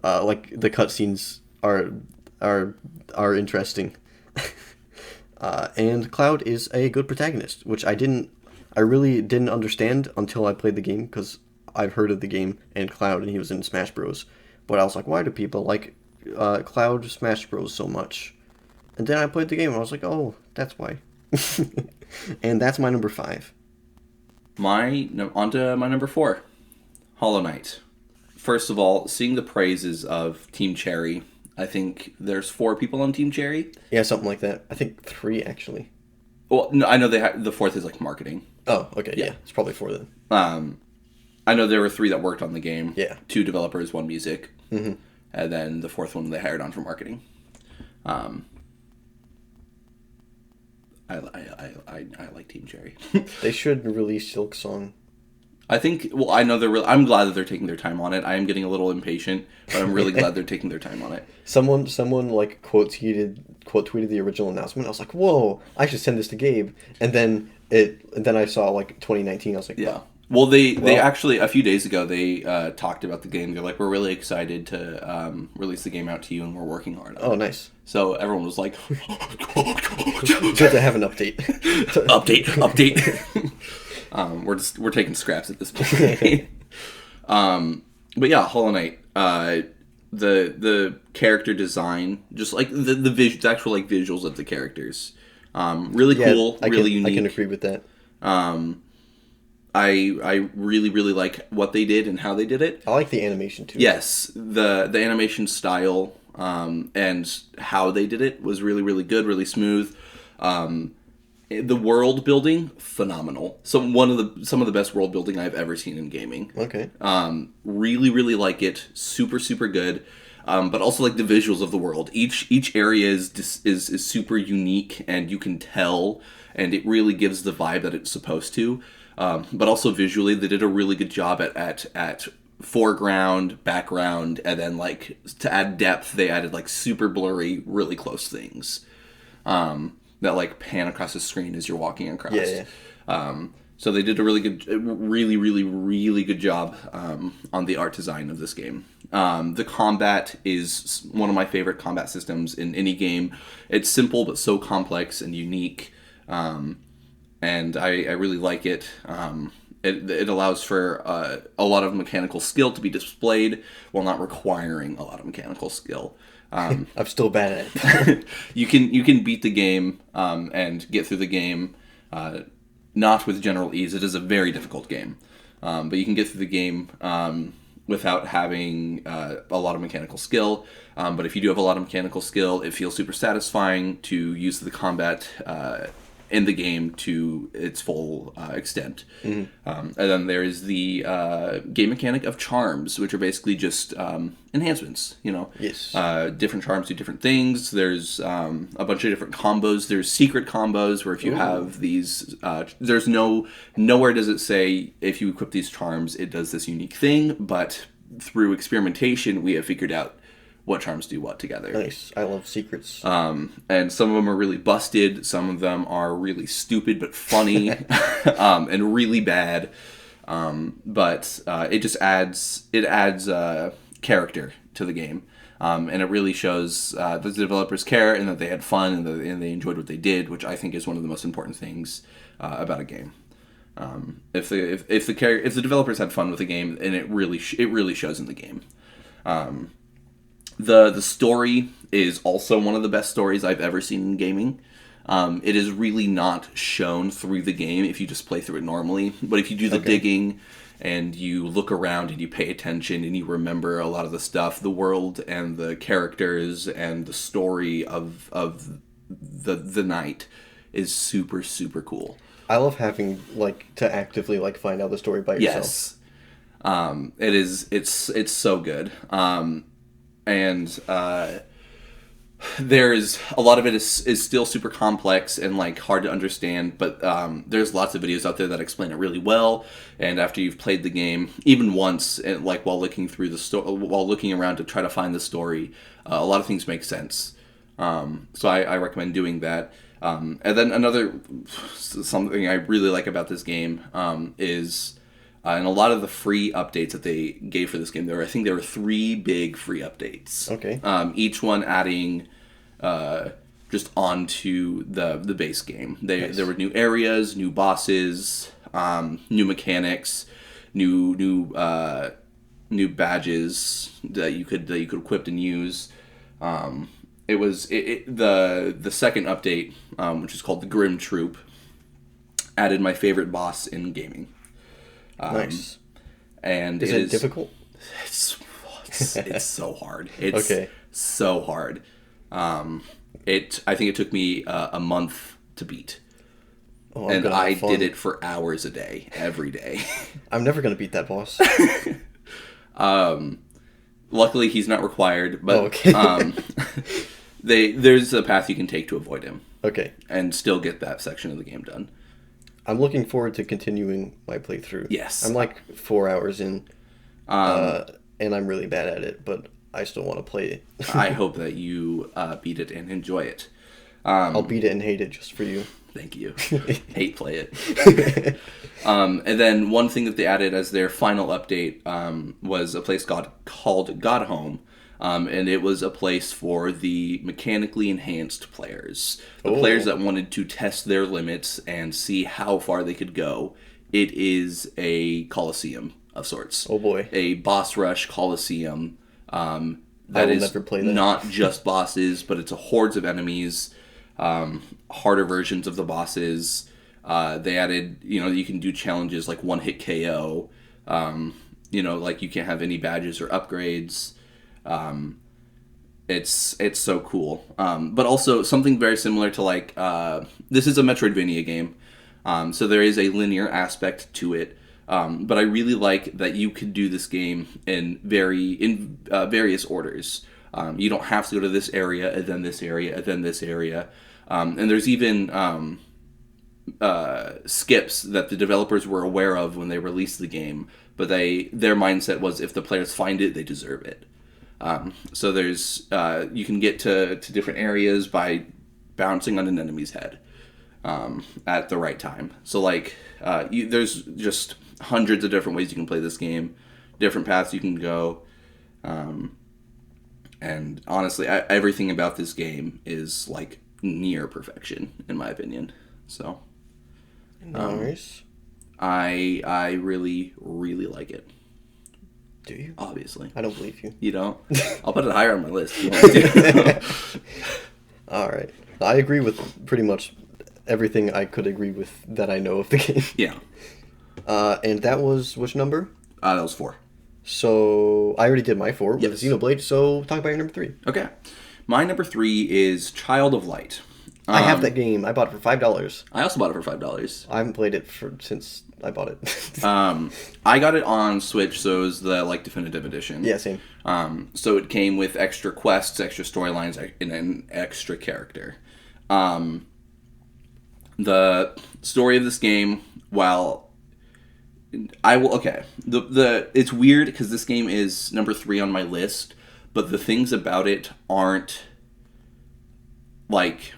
Like the cutscenes are interesting. And Cloud is a good protagonist, which I really didn't understand until I played the game, because I've heard of the game and Cloud, and he was in Smash Bros. But I was like, why do people like Cloud Smash Bros. So much? And then I played the game, and I was like, oh, that's why. And that's my number 5. On to my number 4, Hollow Knight. First of all, seeing the praises of Team Cherry, I think there's 4 people on Team Cherry. Yeah, something like that. I think 3, actually. Well, no, I know the 4th is like marketing. Oh, okay, yeah. It's probably 4 then. I know there were 3 that worked on the game. Yeah. 2 developers, 1 music. Mm-hmm. And then the 4th one they hired on for marketing. I like Team Cherry. They should release Silk Song. I think. Well, I know I'm glad that they're taking their time on it. I am getting a little impatient, but I'm really glad they're taking their time on it. Someone like quote tweeted the original announcement. I was like, whoa! I should send this to Gabe. And then I saw like 2019. I was like, yeah. Well, they Well, actually a few days ago they talked about the game. They're like, we're really excited to release the game out to you, and we're working hard on oh, it. nice. So everyone was like, Good to have an update. update. We're taking scraps at this point. But yeah, Hollow Knight. The character design, just like the actual like visuals of the characters, really Yeah, cool, really unique. I can agree with that. I really like what they did and how they did it. I like the animation too. Yes, the animation style and how they did it was really good, really smooth. The world building, phenomenal. Some of the best world building I've ever seen in gaming. Okay. Really like it. Super good. But also like the visuals of the world. Each area is super unique, and you can tell, and it really gives the vibe that it's supposed to. But also visually, they did a really good job at foreground, background, and then like to add depth, they added like super blurry, really close things that like pan across the screen as you're walking across. Yeah. So they did a really good job on the art design of this game. The combat is one of my favorite combat systems in any game. It's simple but so complex and unique. And I really like it. It allows for a lot of mechanical skill to be displayed while not requiring a lot of mechanical skill. I'm still bad at it. You can beat the game and get through the game, not with general ease. It is a very difficult game, but you can get through the game without having a lot of mechanical skill. But if you do have a lot of mechanical skill, it feels super satisfying to use the combat in the game to its full extent. And then there is the game mechanic of charms, which are basically just enhancements, Yes. Different charms do different things. There's a bunch of different combos. There's secret combos where if you have these, there's nowhere does it say if you equip these charms it does this unique thing, but through experimentation we have figured out what charms do what together. Nice. I love secrets. And some of them are really busted. Some of them are really stupid but funny, and really bad. But it just adds character to the game, and it really shows that the developers care and that they had fun and they enjoyed what they did, which I think is one of the most important things about a game. If the developers had fun with the game, and it really shows in the game. The story is also one of the best stories I've ever seen in gaming. It is really not shown through the game if you just play through it normally. But if you do the digging and you look around and you pay attention and you remember a lot of the stuff, the world and the characters and the story of the night is super cool. I love having to actively find out the story by yourself. Yes. It's so good. And there's a lot of it is still super complex and hard to understand, but there's lots of videos out there that explain it really well. And after you've played the game even once, and while looking through while looking around to try to find the story, a lot of things make sense. So I recommend doing that. And then something I really like about this game is. And a lot of the free updates that they gave for this game, I think there were 3 big free updates. Okay. Each one adding just onto the base game. Nice. There were new areas, new bosses, new mechanics, new badges that you could equip and use. It was the second update, which is called the Grim Troop, added my favorite boss in gaming. Nice. And is it difficult? It's so hard. It's okay. So hard. I think it took me a month to beat. Oh, and I did it for hours a day, every day. I'm never gonna beat that boss. Luckily, he's not required, but okay. there's a path you can take to avoid him. Okay. And still get that section of the game done. I'm looking forward to continuing my playthrough. Yes. I'm 4 hours in, and I'm really bad at it, but I still want to play it. I hope that you beat it and enjoy it. I'll beat it and hate it just for you. Thank you. Hate play it. And then one thing that they added as their final update was a place called God Home. And it was a place for the mechanically enhanced players. The players that wanted to test their limits and see how far they could go. It is a coliseum of sorts. Oh boy. A boss rush coliseum. I That will is never play that. not just bosses, but it's a hordes of enemies, harder versions of the bosses. They added, you can do challenges like one hit KO. Like you can't have any badges or upgrades. It's so cool. But also something very similar to like this is a Metroidvania game, so there is a linear aspect to it. But I really like that you could do this game in various orders. You don't have to go to this area and then this area and then this area. And there's even skips that the developers were aware of when they released the game, but their mindset was if the players find it, they deserve it. So there's you can get to different areas by bouncing on an enemy's head at the right time. So like there's just hundreds of different ways you can play this game, different paths you can go, and honestly, everything about this game is like near perfection in my opinion. So Nice. I really like it. Do you? Obviously. I don't believe you. You don't? I'll put it higher on my list if you want me to. All right. I agree with pretty much everything I could agree with that I know of the game. Yeah. And that was which number? That was 4. So I already did my 4 Yes. with Xenoblade, so talk about your number 3. Okay. My number 3 is Child of Light. I have that game. I bought it for $5. I also bought it for $5. I haven't played it since I bought it. I got it on Switch, so it was the like definitive edition. Yeah, same. So it came with extra quests, extra storylines, and an extra character. The story of this game, while it's weird because this game is number 3 on my list, but the things about it aren't like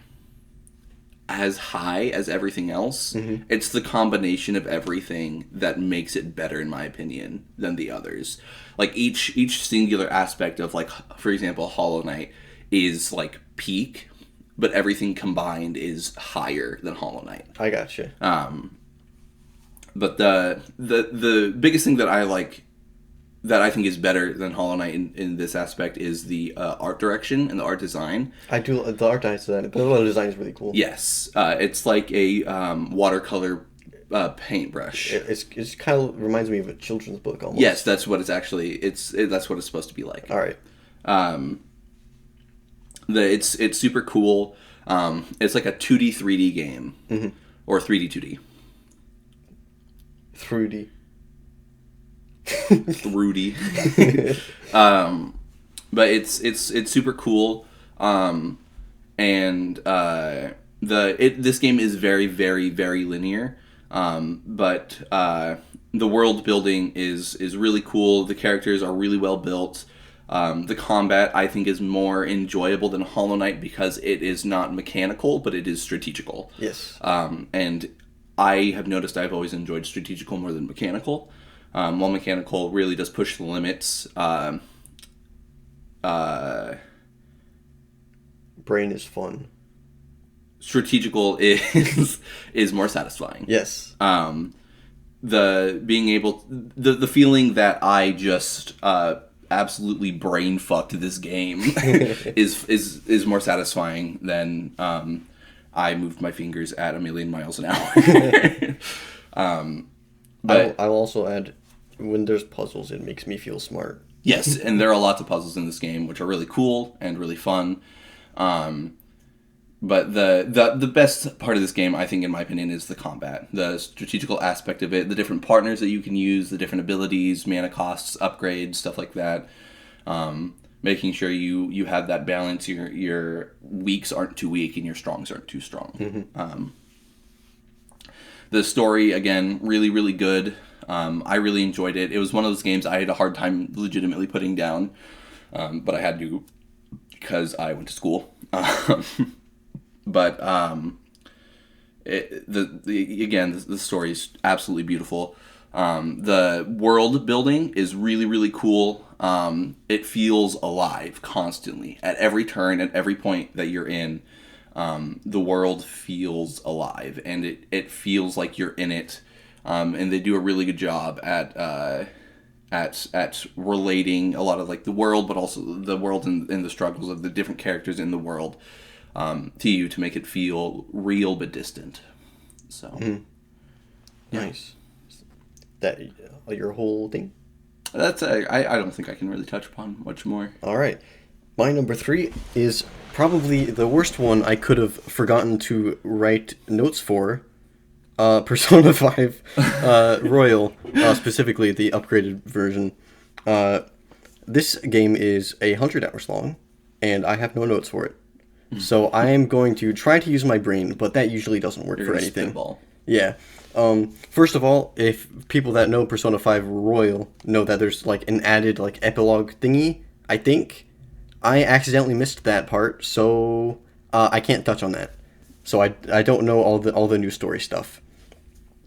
as high as everything else. Mm-hmm. It's the combination of everything that makes it better, in my opinion, than the others. Like each singular aspect of, like, for example, Hollow Knight is like peak, but everything combined is higher than Hollow Knight. I gotcha. But the biggest thing that I like, that I think is better than Hollow Knight in this aspect, is the art direction and the art design. I do the art design. The design is really cool. Yes, it's like a watercolor paintbrush. It's kind of reminds me of a children's book almost. Yes, that's what it's actually. That's what it's supposed to be like. All right. It's super cool. It's like a 2D 3D game, Mm-hmm. or 3D 2D. 3D. Rudy. But it's super cool. This game is very, very, very linear. But the world building is really cool. The characters are really well built. The combat, I think, is more enjoyable than Hollow Knight because it is not mechanical, but it is strategical. Yes. And I have noticed I've always enjoyed strategical more than mechanical. While mechanical really does push the limits. Brain is fun. Strategical is more satisfying. Yes. The being able, the feeling that I just absolutely brain fucked this game is more satisfying than I moved my fingers at a million miles an hour. But I'll also add, when there's puzzles, it makes me feel smart. yes, and there are lots of puzzles in this game which are really cool and really fun. But the best part of this game, I think, in my opinion, is the combat. The strategical aspect of it, the different partners that you can use, the different abilities, mana costs, upgrades, stuff like that. Making sure you have that balance. Your weaks aren't too weak and your strongs aren't too strong. Mm-hmm. The story, again, really, really good. I really enjoyed it. It was one of those games I had a hard time legitimately putting down, but I had to because I went to school. But the story is absolutely beautiful. The world building is really, really cool. It feels alive constantly at every turn, at every point that you're in. The world feels alive, and it feels like you're in it. And they do a really good job at relating a lot of like the world, but also the world and the struggles of the different characters in the world to you to make it feel real but distant. So, yeah. Nice. That your whole thing? That's I don't think I can really touch upon much more. All right. My number 3 is probably the worst one I could have forgotten to write notes for. Persona 5 Royal, specifically the upgraded version. This game is 100 hours long, and I have no notes for it. So I am going to try to use my brain, but that usually doesn't work for anything. Spitball. Yeah. First of all, if people that know Persona 5 Royal know that there's like an added like epilogue thingy, I think I accidentally missed that part, so I can't touch on that. So I don't know all the new story stuff.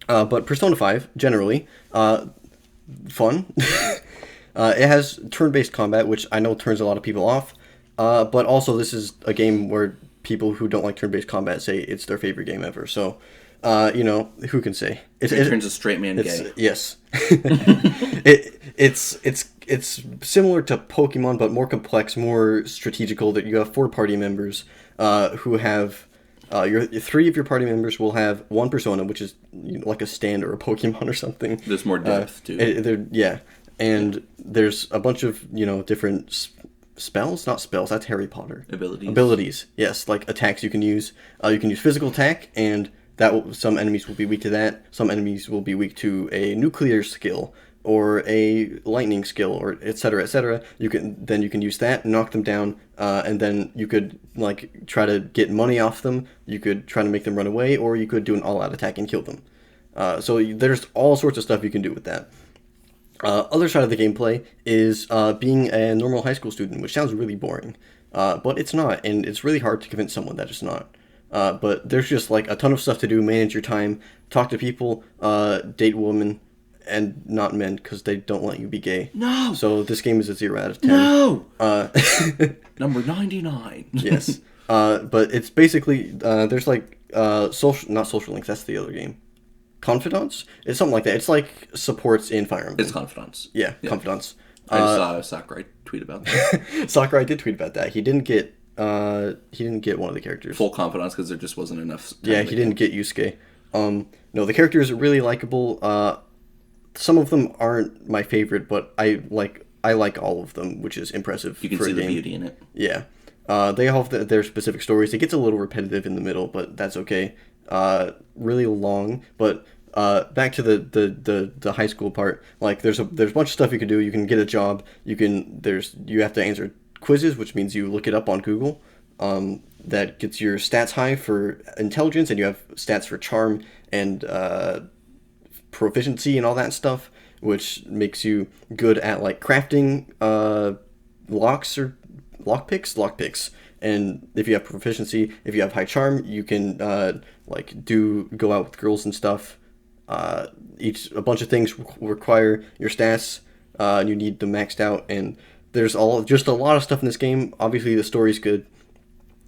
But Persona 5 generally fun. It has turn-based combat, which I know turns a lot of people off. But also this is a game where people who don't like turn-based combat say it's their favorite game ever. So. Who can say? It turns a straight man gay. Yes. It's similar to Pokemon, but more complex, more strategical. That you have 4 party members who have your 3 of your party members will have one persona, which is like a stand or a Pokemon or something. There's more depth too. And there's a bunch of different spells, not spells. That's Harry Potter. Abilities. Yes, like attacks you can use. You can use physical attack and. Some enemies will be weak to that. Some enemies will be weak to a nuclear skill or a lightning skill, or etc. etc. You can use that, knock them down, and then you could like try to get money off them. You could try to make them run away, or you could do an all-out attack and kill them. So there's all sorts of stuff you can do with that. Other side of the gameplay is being a normal high school student, which sounds really boring, but it's not, and it's really hard to convince someone that it's not. But there's just like a ton of stuff to do, manage your time, talk to people, date women, and not men, because they don't let you be gay. No! So this game is a 0 out of 10. No! Number 99. Yes. But it's basically, there's like, not social links, that's the other game. Confidants? It's something like that. It's like supports in Fire Emblem. It's Confidants. Yeah, Confidants. I just saw Sakurai tweet about that. Sakurai did tweet about that. He didn't get one of the characters. Full confidence because there just wasn't enough time. Yeah, he didn't get Yusuke. No, the characters are really likable. Some of them aren't my favorite, but I like all of them, which is impressive. You can see the beauty in it. Yeah. They all have their specific stories. It gets a little repetitive in the middle, but that's okay. Really long, but back to the high school part. Like there's a bunch of stuff you can do. You can get a job. You have to answer quizzes, which means you look it up on Google. That gets your stats high for intelligence, and you have stats for charm and proficiency and all that stuff, which makes you good at like crafting locks or lockpicks. And if you have proficiency, if you have high charm, you can go out with girls and stuff. A bunch of things require your stats, and you need them maxed out, and there's just a lot of stuff in this game. Obviously, the story's good.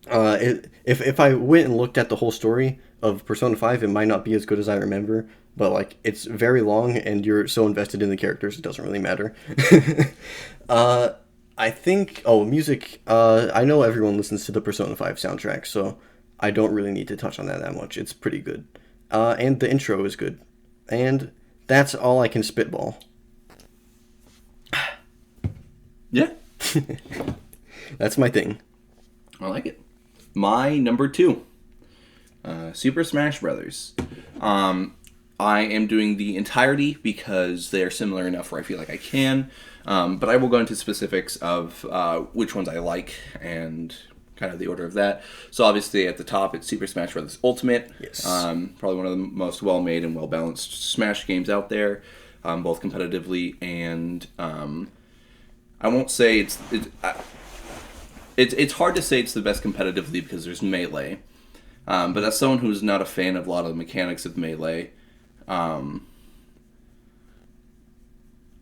If I went and looked at the whole story of Persona 5, it might not be as good as I remember, but like it's very long, and you're so invested in the characters, it doesn't really matter. I think music. I know everyone listens to the Persona 5 soundtrack, so I don't really need to touch on that much. It's pretty good, and the intro is good, and that's all I can spitball. Yeah. That's my thing. I like it. My number 2, Super Smash Brothers. I am doing the entirety because they are similar enough where I feel like I can, but I will go into specifics of which ones I like and kind of the order of that. So obviously at the top it's Super Smash Brothers Ultimate. Yes. Probably one of the most well-made and well-balanced Smash games out there, both competitively and... I won't say it's hard to say it's the best competitively because there's Melee, But as someone who's not a fan of a lot of the mechanics of Melee, um,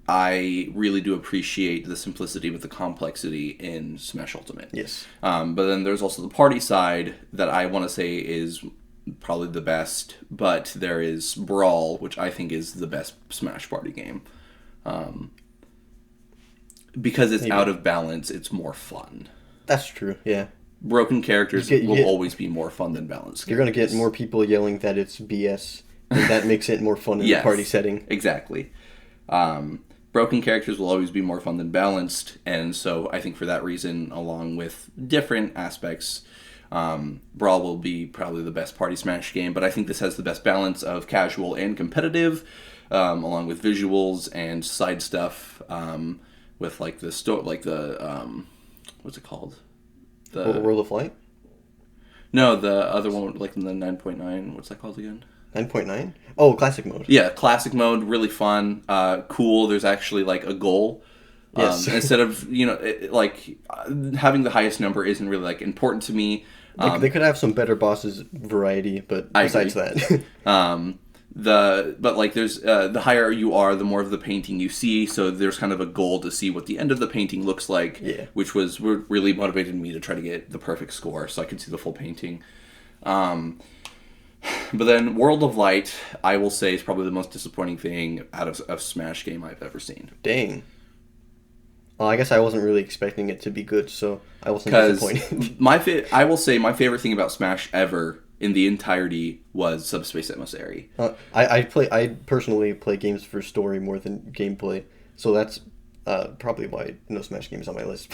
I really do appreciate the simplicity with the complexity in Smash Ultimate. Yes. But then there's also the party side that I want to say is probably the best, but there is Brawl, which I think is the best Smash party game. Because it's out of balance, it's more fun. That's true, yeah. Broken characters will always be more fun than balanced characters. You're going to get more people yelling that it's BS, and that makes it more fun in the party setting. Exactly. Broken characters will always be more fun than balanced, and so I think for that reason, along with different aspects, Brawl will be probably the best party Smash game, but I think this has the best balance of casual and competitive, along with visuals and side stuff, with like the what's it called? The World of Light? No, the other one, like the 9.9, what's that called again? 9.9? Oh, classic mode. Yeah, classic mode, really fun, cool. There's actually like a goal. Yes. Instead of, having the highest number isn't really like important to me. They could have some better bosses variety, but besides that. There's the higher you are, the more of the painting you see. So there's kind of a goal to see what the end of the painting looks like, which was really motivated me to try to get the perfect score so I could see the full painting. But then World of Light, I will say, is probably the most disappointing thing out of a Smash game I've ever seen. Dang. Well, I guess I wasn't really expecting it to be good, so I wasn't disappointed. I will say my favorite thing about Smash ever in the entirety was Subspace Emissary. I personally play games for story more than gameplay, so that's probably why no Smash game is on my list.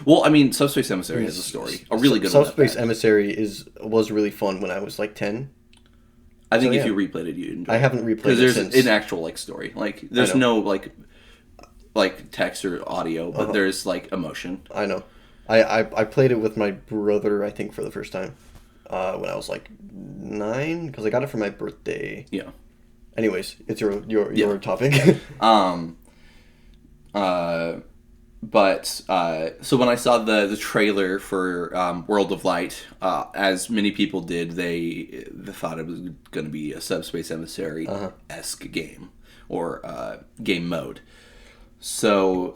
Well, I mean, Subspace Emissary has a story, a really good one. Subspace Emissary was really fun when I was like 10. I think if you replayed it, you'd enjoy it. I haven't replayed it since. Because there's an actual like story. Like there's no like text or audio, but there's like emotion. I know. I played it with my brother, I think, for the first time when I was like 9, because I got it for my birthday. Yeah. Anyways, it's your topic. So when I saw the trailer for World of Light, as many people did, they thought it was going to be a Subspace Emissary-esque game or game mode. So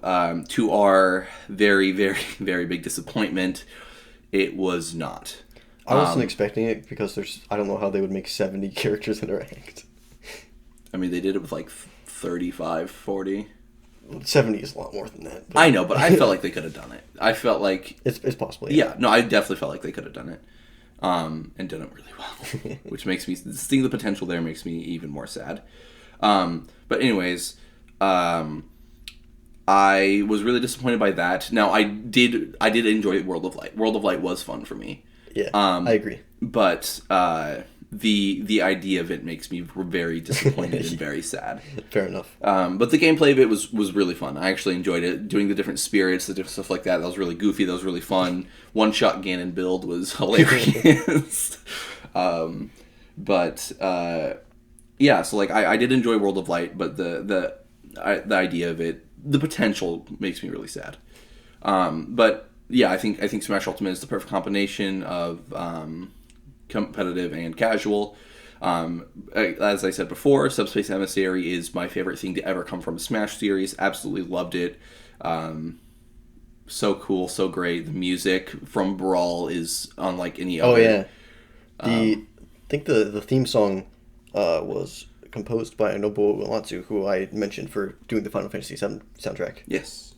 to our very, very, very big disappointment, it was not. I wasn't expecting it because I don't know how they would make 70 characters interact. I mean, they did it with like 35, 40. 70 is a lot more than that. I know, but I felt like they could have done it. I felt like... It's possible, yeah. No, I definitely felt like they could have done it. And done it really well. Which makes me... Seeing the potential there makes me even more sad. But anyways... I was really disappointed by that. Now, I did enjoy World of Light. World of Light was fun for me. Yeah, I agree. But the idea of it makes me very disappointed and very sad. Fair enough. But the gameplay of it was really fun. I actually enjoyed it. Doing the different spirits, the different stuff like that. That was really goofy. That was really fun. One-shot Ganon build was hilarious. Yeah, so like I did enjoy World of Light, but the idea of it, the potential makes me really sad. But yeah, I think Smash Ultimate is the perfect combination of competitive and casual. As I said before, Subspace Emissary is my favorite thing to ever come from a Smash series. Absolutely loved it. So cool, so great. The music from Brawl is unlike any other. Oh yeah. I think the theme song was composed by Nobuo Uematsu, who I mentioned for doing the Final Fantasy VII soundtrack. Yes.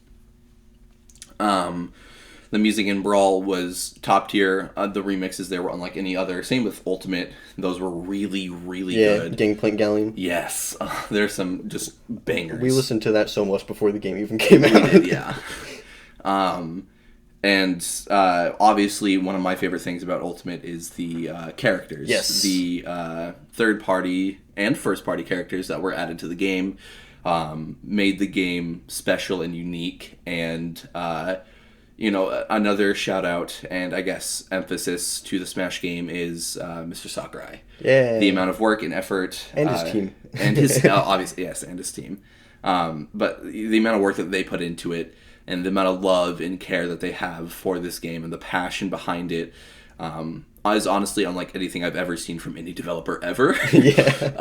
The music in Brawl was top tier. The remixes there were unlike any other. Same with Ultimate. Those were really, really good. Yeah, Gangplank Galleon. Yes. There's some just bangers. We listened to that so much before the game even came out. We did, yeah. And obviously, one of my favorite things about Ultimate is the characters. Yes. The third-party and first-party characters that were added to the game made the game special and unique. And, another shout-out and, I guess, emphasis to the Smash game is Mr. Sakurai. Yeah. The amount of work and effort. And his team. And his, obviously, yes, and his team. But the amount of work that they put into it, and the amount of love and care that they have for this game and the passion behind it Is honestly unlike anything I've ever seen from any developer ever. Yeah.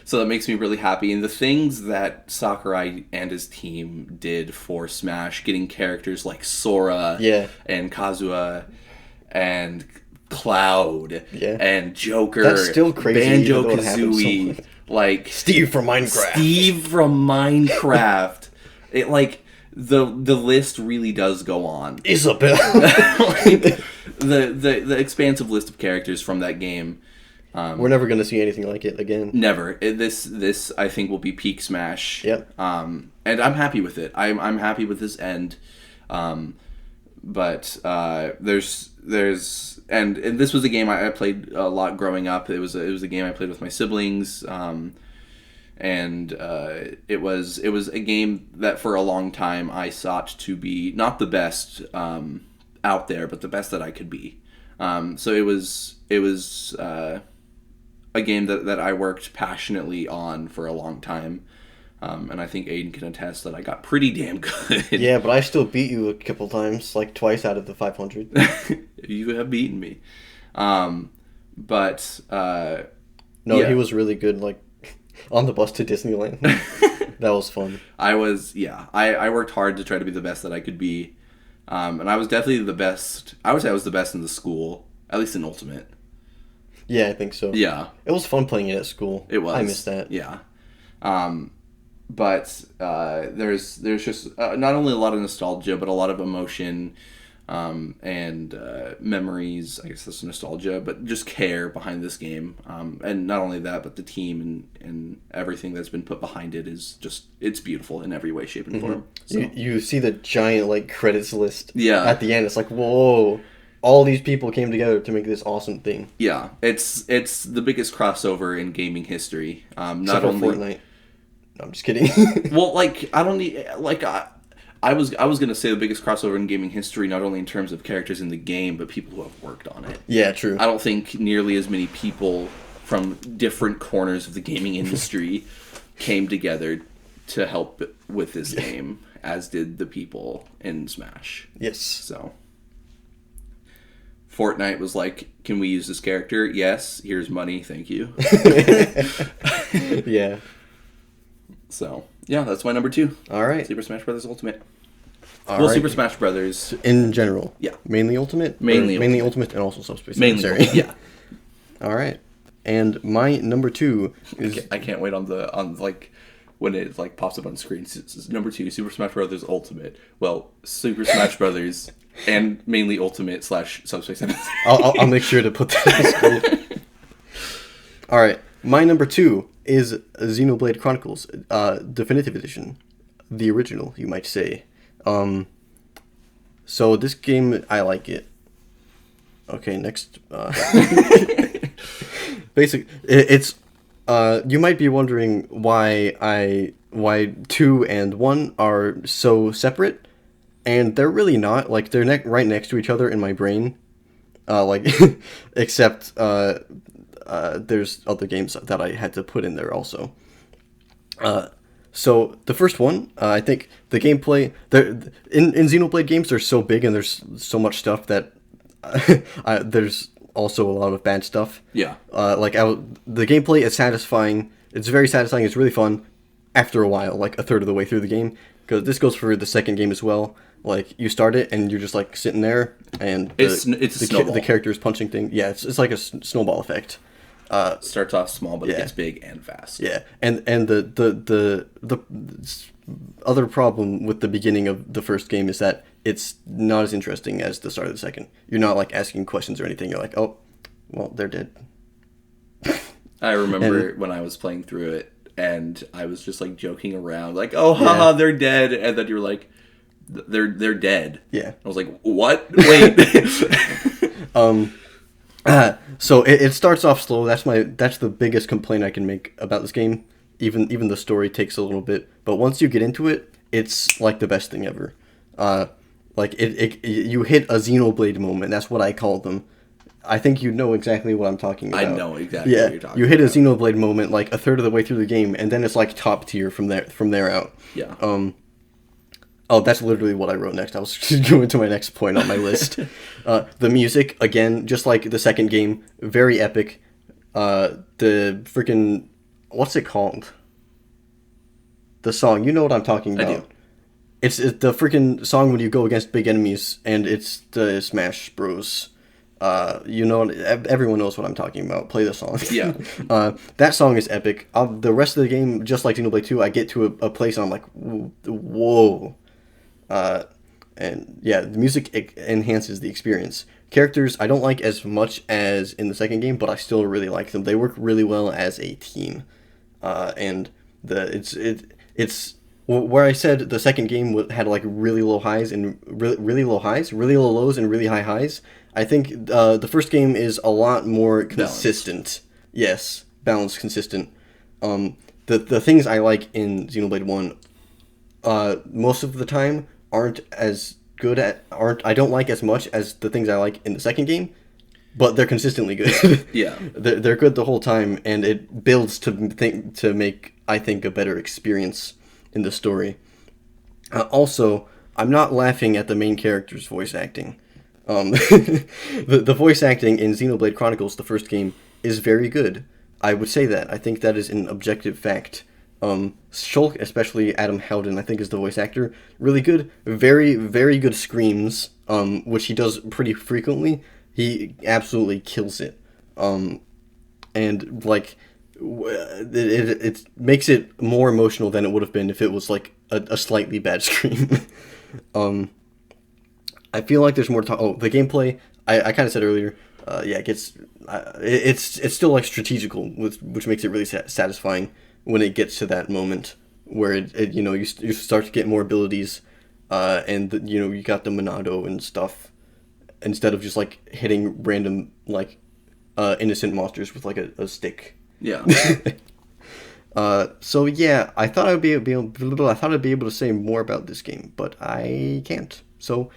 So that makes me really happy. And the things that Sakurai and his team did for Smash, getting characters like Sora Yeah. and Kazuha and Cloud Yeah. and Joker, That's still crazy, even though it happened so Banjo-Kazooie, quick. like Steve from Minecraft. Steve from Minecraft. It like the list really does go on. Isabel. Like, the expansive list of characters from that game. We're never gonna see anything like it again. Never. This I think will be peak Smash. Yep. And I'm happy with it. I'm happy with this end. But there's and this was a game I played a lot growing up. It was a game I played with my siblings. And it was a game that for a long time I sought to be not the best out there, but the best that I could be. So it was a game that I worked passionately on for a long time. And I think Aiden can attest that I got pretty damn good. Yeah, but I still beat you a couple times, like twice out of the 500. You have beaten me. But No, yeah. he was really good, like, on the bus to Disneyland. That was fun. I worked hard to try to be the best that I could be. And I was definitely the best. I would say I was the best in the school, at least in Ultimate. Yeah, I think so. Yeah. It was fun playing it at school. It was. I missed that. Yeah. But there's just not only a lot of nostalgia, but a lot of emotion and memories. I guess that's nostalgia, but just care behind this game. And not only that, but the team and everything that's been put behind it is just, it's beautiful in every way, shape, and form. So. You see the giant, like, credits list Yeah. at the end. It's like, whoa, all these people came together to make this awesome thing. Yeah, it's the biggest crossover in gaming history. Except Not for only Fortnite. No, I'm just kidding. well, like I don't need like I was gonna say the biggest crossover in gaming history, not only in terms of characters in the game, but people who have worked on it. Yeah, true. I don't think nearly as many people from different corners of the gaming industry came together to help with this game as did the people in Smash. Yes. So Fortnite was like, can we use this character? Yes, here's money, thank you. Yeah. So, yeah, that's my number 2. All right. Super Smash Bros. Ultimate. All Well, right. Super Smash Brothers. In general. Yeah. Mainly Ultimate? Mainly Mainly Ultimate and also Subspace Mainly, Emissary. yeah. All right. And my number 2 is... I can't wait on when it like pops up on screen. Number 2, Super Smash Brothers Ultimate. Well, Super Smash Brothers and mainly Ultimate / Subspace Emissary. I'll make sure to put that in the screen. All right. My number 2 is Xenoblade Chronicles Definitive Edition. The original, you might say. So this game, I like it. Okay, next. It's you might be wondering why 2 and 1 are so separate, and they're really not. Like, they're right next to each other in my brain. Except there's other games that I had to put in there also. So the first one, I think the gameplay in Xenoblade games, they're so big and there's so much stuff that there's also a lot of bad stuff. Yeah. The gameplay is satisfying. It's very satisfying. It's really fun. After a while, like a third of the way through the game, because this goes for the second game as well. Like, you start it and you're just like sitting there, and It's a snowball. the character's punching thing. Yeah, it's like a snowball effect. Starts off small, but yeah. it gets big and fast. Yeah, and the other problem with the beginning of the first game is that it's not as interesting as the start of the second. You're not like asking questions or anything. You're like, oh, well, they're dead. I remember when I was playing through it, and I was just like joking around, like, "Oh, haha, they're dead," and then you were like, "They're dead." Yeah. I was like, "What? Wait." So it starts off slow. That's the biggest complaint I can make about this game. Even the story takes a little bit, but once you get into it, it's like the best thing ever. Like you hit a Xenoblade moment. That's what I call them. I think you know exactly what I'm talking about. I know exactly what you're talking you hit a about. Xenoblade moment like a third of the way through the game, and then it's like top tier from there out. Yeah. Oh, that's literally what I wrote next. I was going to my next point on my list. The music, again, just like the second game, very epic. The freaking, what's it called? The song, you know what I'm talking I about. do. It's the freaking song when you go against big enemies, and it's the Smash Bros. Everyone knows what I'm talking about. Play the song. Yeah. That song is epic. The rest of the game, just like Xenoblade 2, I get to a place and I'm like, whoa. And yeah, the music enhances the experience. Characters I don't like as much as in the second game, but I still really like them. They work really well as a team. And it's where I said the second game had like really low highs and really low highs, really low lows and really high highs. I think the first game is a lot more consistent. Yes, balanced, consistent. The things I like in Xenoblade 1, most of the time I don't like as much as the things I like in the second game, but they're consistently good. Yeah. They're good the whole time, and it builds to make, I think, a better experience in the story. Also, I'm not laughing at the main character's voice acting. The voice acting in Xenoblade Chronicles, the first game, is very good. I would say that. I think that is an objective fact. Shulk, especially Adam Howden, I think is the voice actor, really good. Very, very good screams, which he does pretty frequently. He absolutely kills it. And like, it makes it more emotional than it would have been if it was like a slightly bad scream. I feel like there's more to talk. Oh, the gameplay. I kind of said earlier. Yeah, it gets. It's still like strategical, which makes it really satisfying when it gets to that moment where you start to get more abilities, and you got the Monado and stuff instead of just like hitting random like innocent monsters with like a stick. Yeah. So yeah, I thought I'd be able to say more about this game, but I can't. So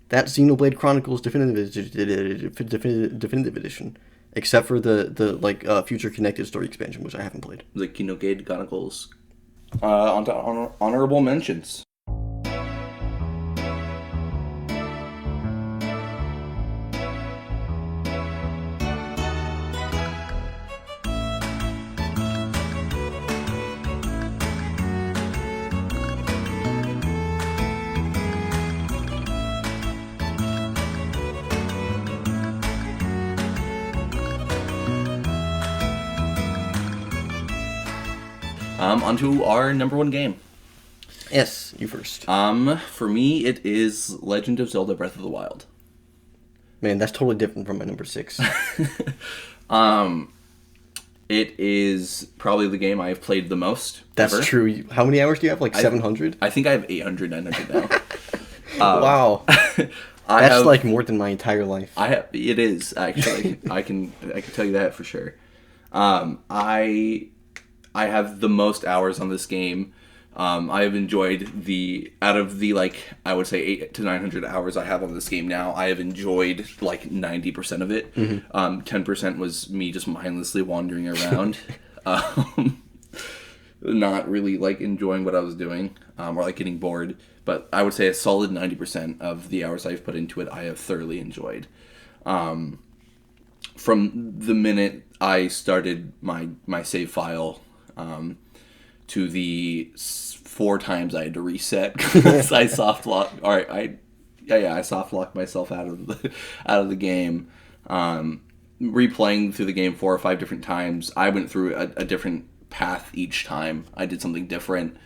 that's Xenoblade Chronicles Definitive Edition, except for the future connected story expansion, which I haven't played. The Xenoblade Chronicles. On to honorable mentions. Onto our number one game. Yes, you first. For me, it is Legend of Zelda: Breath of the Wild. Man, that's totally different from my number 6. It is probably the game I've played the most. That's ever. true. How many hours do you have? Like 700? I think I have 800, 900 now. Wow. That's like more than my entire life. It is actually. I can tell you that for sure. I have the most hours on this game. I have enjoyed out of the I would say 800 to 900 hours I have on this game now. I have enjoyed like 90% of it. 10% was me just mindlessly wandering around, not really like enjoying what I was doing, or like getting bored. But I would say a solid 90% of the hours I've put into it, I have thoroughly enjoyed. From the minute I started my save file, to the 4 times I had to reset because I soft lock. I soft locked myself out of the game. Replaying through the game 4 or 5 different times. I went through a different path each time. I did something different.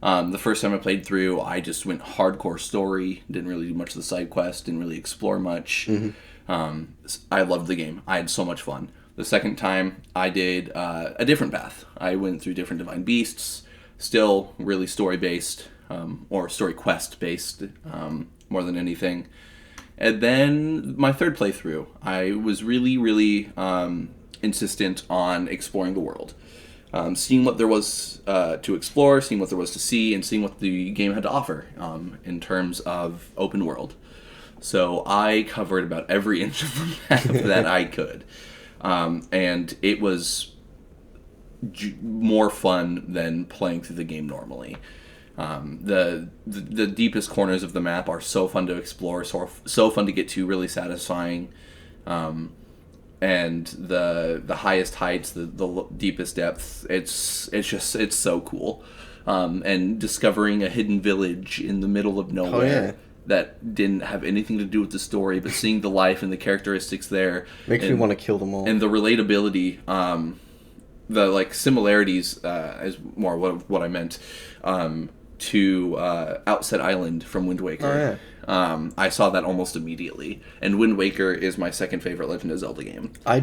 The first time I played through, I just went hardcore story. Didn't really do much of the side quest. Didn't really explore much. I loved the game. I had so much fun. The second time, I did a different path. I went through different divine beasts, still really story-based, or story quest-based, more than anything. And then my third playthrough, I was really, really insistent on exploring the world. Seeing what there was to explore, seeing what there was to see, and seeing what the game had to offer in terms of open world. So I covered about every inch of the map that I could. And it was more fun than playing through the game normally. The deepest corners of the map are so fun to explore, so fun to get to, really satisfying. And the highest heights, the deepest depths, it's so cool. And discovering a hidden village in the middle of nowhere that didn't have anything to do with the story, but seeing the life and the characteristics there makes me want to kill them all. And the relatability, the like similarities is more what I meant to Outset Island from Wind Waker. I saw that almost immediately, and Wind Waker is my second favorite Legend of Zelda game. I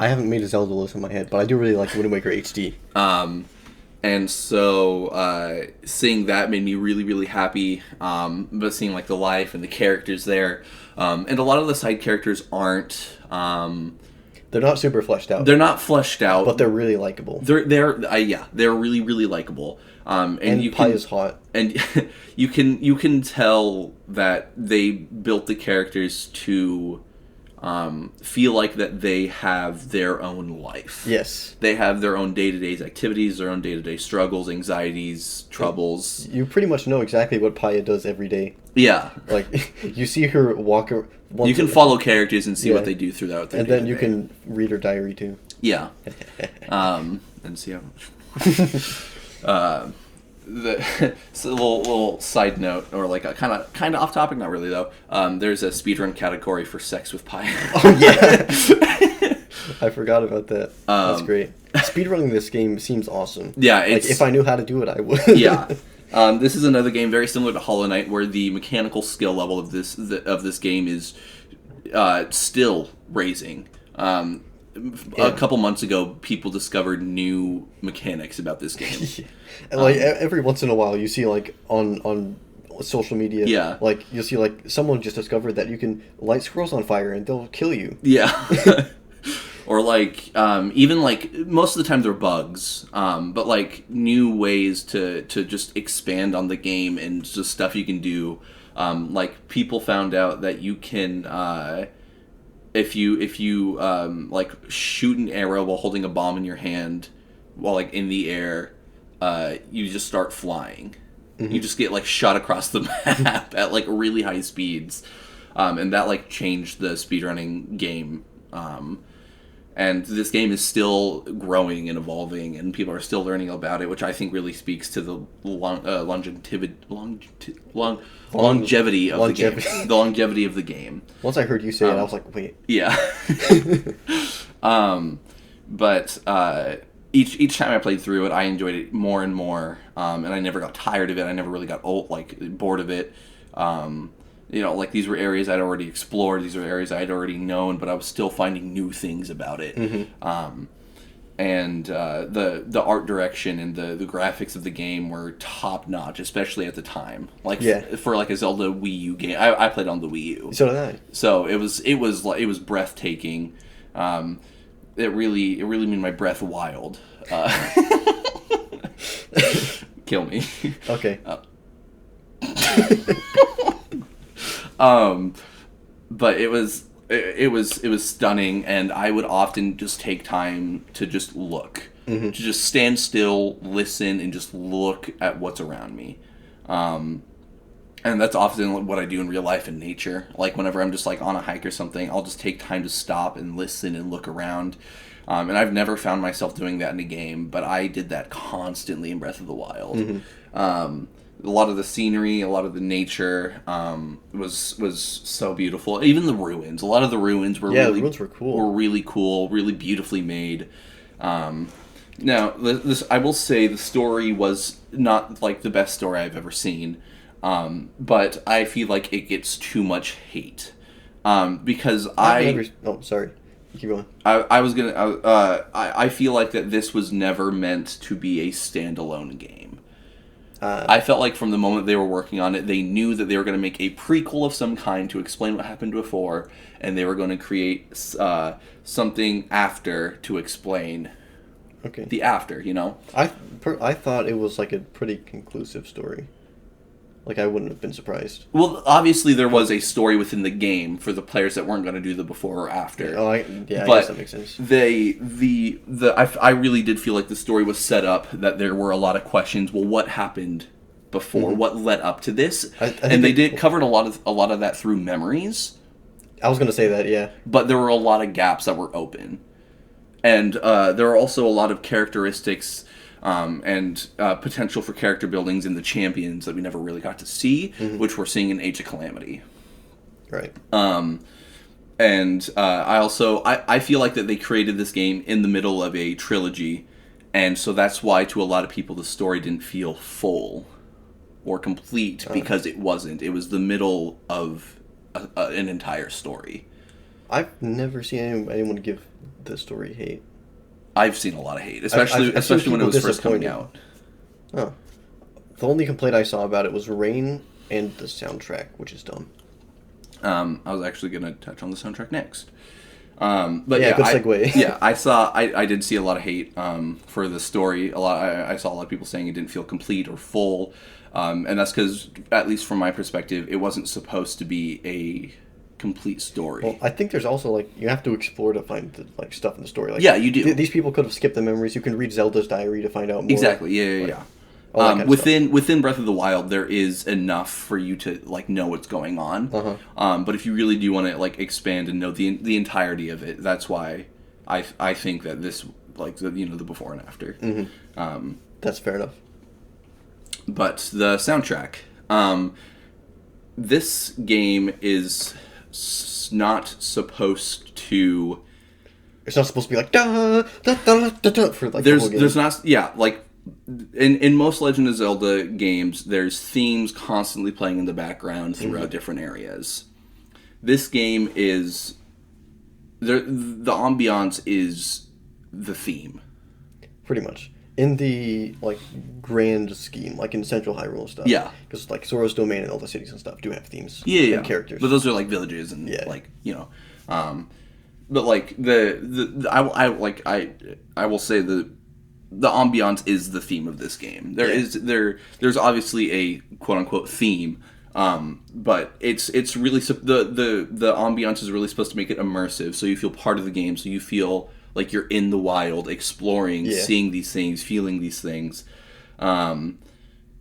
haven't made a Zelda list in my head, but I do really like Wind Waker HD. And so seeing that made me really, really happy. But seeing like the life and the characters there, and a lot of the side characters aren't. They're not super fleshed out. They're not fleshed out, but they're really likable. They're really, really likable. And you Pi can, is hot. And you can tell that they built the characters to feel like that they have their own life. Yes. They have their own day-to-day activities, their own day-to-day struggles, anxieties, troubles. You pretty much know exactly what Paya does every day. Yeah. Like, you see her walk... You can follow characters and see what they do throughout their day. And then you can read her diary, too. Yeah. And see how... so a little side note, or like a kind of off topic, not really though. There's a speedrun category for sex with Pi. Oh yeah, I forgot about that. That's great. Speedrunning this game seems awesome. Yeah, it's, like if I knew how to do it, I would. Yeah. This is another game very similar to Hollow Knight, where the mechanical skill level of this game is still raising. A couple months ago, people discovered new mechanics about this game. And like every once in a while, you see like on social media, like you'll see like someone just discovered that you can light squirrels on fire and they'll kill you. Yeah. Or like even like most of the time they're bugs, but like new ways to just expand on the game and just stuff you can do. Like people found out that you can. If you like shoot an arrow while holding a bomb in your hand, while like in the air, you just start flying. Mm-hmm. You just get like shot across the map at like really high speeds, and that like changed the speedrunning game. And this game is still growing and evolving, and people are still learning about it, which I think really speaks to the longevity of the game. The longevity of the game. Once I heard you say it, I was like, wait. Yeah. But each time I played through it, I enjoyed it more and more, and I never got tired of it. I never really got bored of it. Like these were areas I'd already explored. These were areas I'd already known, but I was still finding new things about it. Mm-hmm. And the art direction and the graphics of the game were top notch, especially at the time. Like for like a Zelda Wii U game, I played on the Wii U. So did I. So it was breathtaking. It really made my breath wild. Kill me. Okay. But it was stunning, and I would often just take time to just look, to just stand still, listen, and just look at what's around me. And that's often what I do in real life in nature. Like whenever I'm just like on a hike or something, I'll just take time to stop and listen and look around. And I've never found myself doing that in a game, but I did that constantly in Breath of the Wild. Mm-hmm. A lot of the scenery, a lot of the nature was so beautiful. Even the ruins. A lot of the ruins were the ruins were cool. Were really cool, really beautifully made. Now, this I will say the story was not like the best story I've ever seen, but I feel like it gets too much hate because sorry. Keep going. I feel like that this was never meant to be a standalone game. I felt like from the moment they were working on it, they knew that they were going to make a prequel of some kind to explain what happened before, and they were going to create something after to explain the after, you know? I thought it was like a pretty conclusive story. Like, I wouldn't have been surprised. Well, obviously there was a story within the game for the players that weren't going to do the before or after. Oh, I But guess that makes sense. I really did feel like the story was set up that there were a lot of questions. Well, what happened before? What led up to this? I think And they did covered a lot of that through memories, I was gonna say that, yeah. but there were a lot of gaps that were open, and there are also a lot of characteristics. And potential for character buildings in the champions that we never really got to see, which we're seeing in Age of Calamity. Right. And I feel like that they created this game in the middle of a trilogy, and so that's why to a lot of people the story didn't feel full or complete because it wasn't. It was the middle of an entire story. I've never seen anyone give the story hate. I've seen a lot of hate, especially I've seen when it was people first coming disappointed. out. Oh. The only complaint I saw about it was rain and the soundtrack, which is dumb. I was actually going to touch on the soundtrack next. But good segue. I did see a lot of hate for the story. I saw a lot of people saying it didn't feel complete or full, and that's because, at least from my perspective, it wasn't supposed to be a complete story. Well, I think there's also, like, you have to explore to find the, like, stuff in the story. Like, Yeah, you do. These people could have skipped the memories. You can read Zelda's diary to find out more. Exactly. Yeah. All that kind of Within Breath of the Wild, there is enough for you to like know what's going on. But if you really do want to like expand and know the entirety of it, that's why I think that this like the before and after. That's fair enough. But the soundtrack, this game is not supposed to. It's not supposed to be like da da da da da for like There's the whole game. there's not like. In most Legend of Zelda games, there's themes constantly playing in the background throughout different areas. This game is the ambiance is the theme. Pretty much in the like grand scheme, like in Central Hyrule stuff. Yeah, because like Zora's Domain and all the cities and stuff do have themes. Yeah. And characters. But those are like villages and like but like I will say the ambiance is the theme of this game. There's obviously a quote unquote theme, but it's really the ambiance is really supposed to make it immersive, so you feel part of the game, so you feel like you're in the wild, exploring, seeing these things, feeling these things, and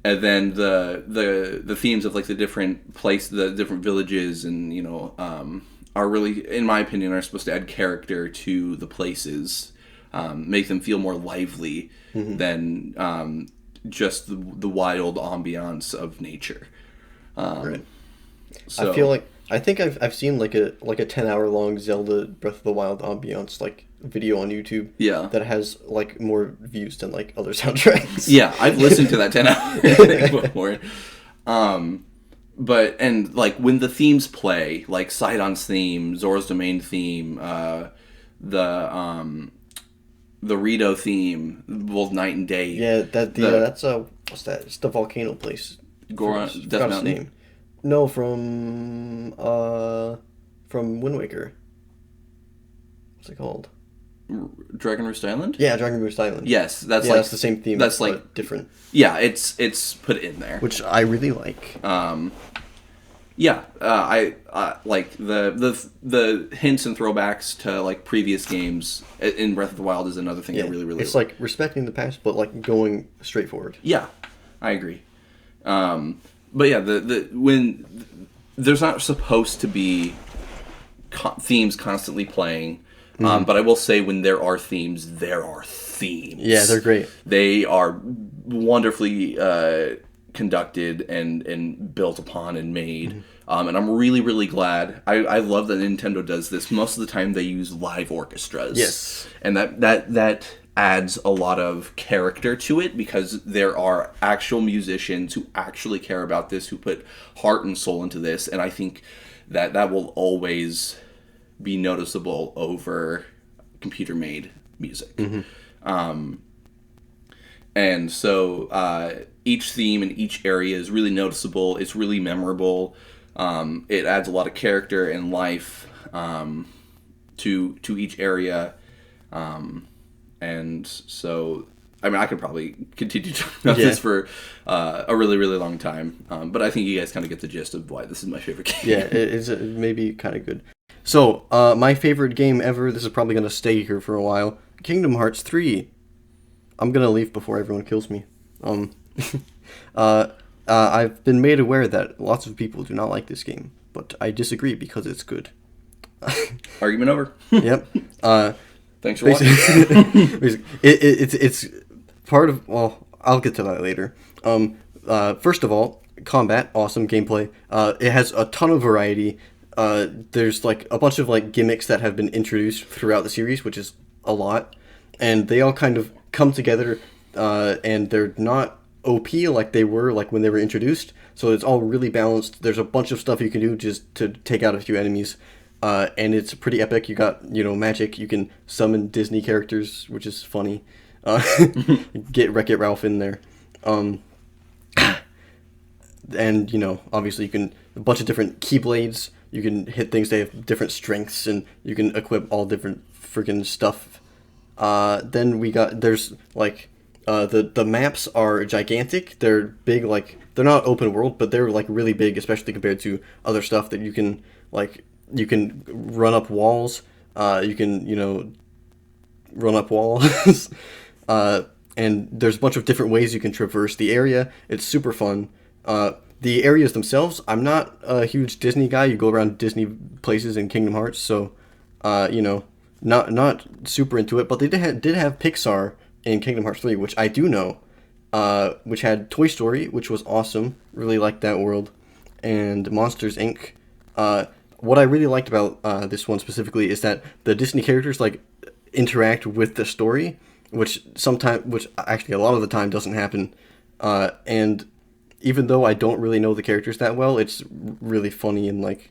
then the themes of like the different the different villages, and are really, in my opinion, are supposed to add character to the places. Make them feel more lively than just the wild ambiance of nature. Right. So, I think I've seen like a 10-hour long Zelda Breath of the Wild ambiance like video on YouTube. Yeah. That has like more views than like other soundtracks. Yeah, I've listened to that 10-hour thing before. But and like when the themes play, like Sidon's theme, Zora's Domain theme, the Rito theme, both night and day. Yeah, that's what's that? It's the volcano place. Goron, Death Mountain. Name. No, from Wind Waker. What's it called? Dragon Roost Island? Yeah, Dragon Roost Island. Yes, that's that's the same theme. That's like but different. Yeah, it's put in there, which I really like. I like the hints and throwbacks to like previous games in Breath of the Wild is another thing I really it's like respecting the past, but like going straight forward. Yeah, I agree. But yeah, when there's not supposed to be themes constantly playing, but I will say when there are themes, there are themes. Yeah, they're great. They are wonderfully conducted and built upon and made. And I'm really glad. I love that Nintendo does this. Most of the time they use live orchestras. Yes. And that adds a lot of character to it because there are actual musicians who actually care about this, who put heart and soul into this, and I think that will always be noticeable over computer-made music. And so each theme in each area is really noticeable. It's really memorable. It adds a lot of character and life to each area. And so I mean, I could probably continue talking about Yeah. this for a really, really long time. But I think you guys kind of get the gist of why this is my favorite game. Yeah, it's maybe kind of good. So, my favorite game ever, this is probably going to stay here for a while, Kingdom Hearts 3. I'm going to leave before everyone kills me. I've been made aware that lots of people do not like this game, but I disagree because it's good. Argument over. Yep. Thanks for watching. It's part of, well, I'll get to that later. First of all, combat, awesome gameplay. It has a ton of variety. There's like a bunch of like gimmicks that have been introduced throughout the series, which is a lot, and they all kind of come together, and they're not OP like they were like when they were introduced. So it's all really balanced. There's a bunch of stuff you can do just to take out a few enemies. And it's pretty epic. You got, magic. You can summon Disney characters, which is funny. Get Wreck-It Ralph in there. And, obviously you can, a bunch of different Keyblades. You can hit things, they have different strengths, and you can equip all different freaking stuff. Then there's, like, the maps are gigantic. They're big, like, they're not open world, but they're, like, really big, especially compared to other stuff that you can, like, you can run up walls. You can, run up walls. And there's a bunch of different ways you can traverse the area. It's super fun. The areas themselves, I'm not a huge Disney guy. You go around Disney places in Kingdom Hearts, so, not super into it. But they did have Pixar in Kingdom Hearts 3, which I do know, which had Toy Story, which was awesome. Really liked that world. And Monsters, Inc. What I really liked about this one specifically is that the Disney characters like interact with the story, which actually a lot of the time doesn't happen. And even though I don't really know the characters that well, it's really funny and like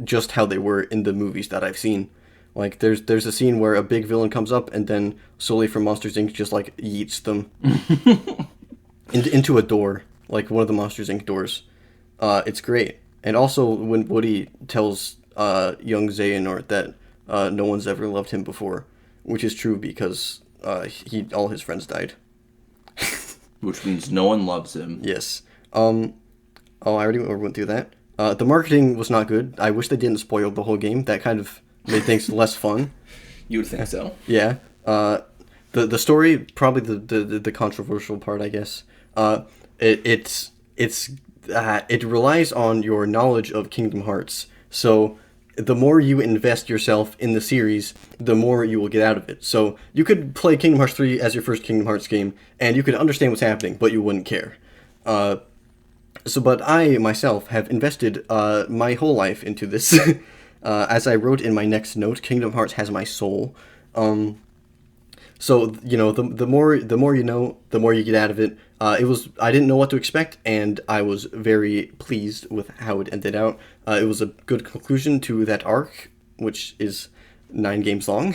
just how they were in the movies that I've seen. Like there's a scene where a big villain comes up and then Sully from Monsters Inc. just like yeets them into a door, like one of the Monsters Inc. doors. It's great. And also when Woody tells young Xehanort that no one's ever loved him before, which is true because all his friends died. Which means no one loves him. Yes. I already went through that. The marketing was not good. I wish they didn't spoil the whole game. That kind of made things less fun. You would think so. Yeah. The story, probably the controversial part, I guess. It relies on your knowledge of Kingdom Hearts. So the more you invest yourself in the series, the more you will get out of it. So you could play Kingdom Hearts 3 as your first Kingdom Hearts game, and you could understand what's happening, but you wouldn't care. But I, myself, have invested my whole life into this. As I wrote in my next note, Kingdom Hearts has my soul. So, the more you know, the more you get out of it. I didn't know what to expect, and I was very pleased with how it ended out. It was a good conclusion to that arc, which is 9 games long.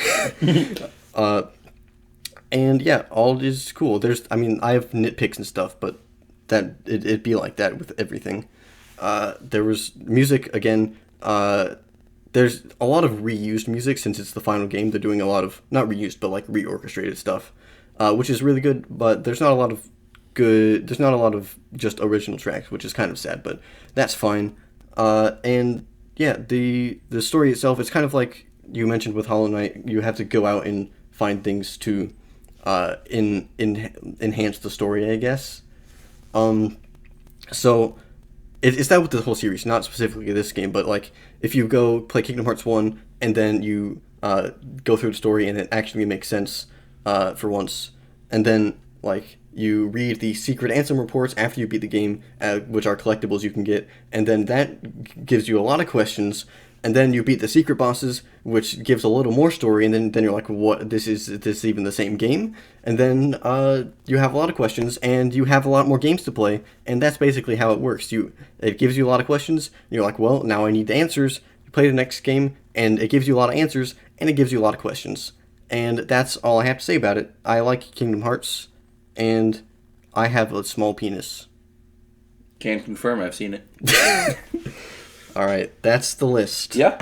And yeah, all is cool. I have nitpicks and stuff, but it'd be like that with everything. There was music, again, there's a lot of reused music since it's the final game. They're doing a lot of, not reused, but like reorchestrated stuff, which is really good, but there's not a lot of just original tracks, which is kind of sad, but that's fine. And yeah, the story itself is kind of like you mentioned with Hollow Knight. You have to go out and find things to enhance the story, I guess. So it's that with the whole series, not specifically this game, but like if you go play Kingdom Hearts 1 and then you go through the story and it actually makes sense for once, and then like you read the secret Ansem reports after you beat the game, which are collectibles you can get, and then that gives you a lot of questions. And then you beat the secret bosses, which gives a little more story, and then you're like, what, this is even the same game? And then you have a lot of questions, and you have a lot more games to play, and that's basically how it works. It gives you a lot of questions, and you're like, well, now I need the answers. You play the next game, and it gives you a lot of answers, and it gives you a lot of questions. And that's all I have to say about it. I like Kingdom Hearts, and I have a small penis. Can confirm, I've seen it. All right, that's the list. Yeah.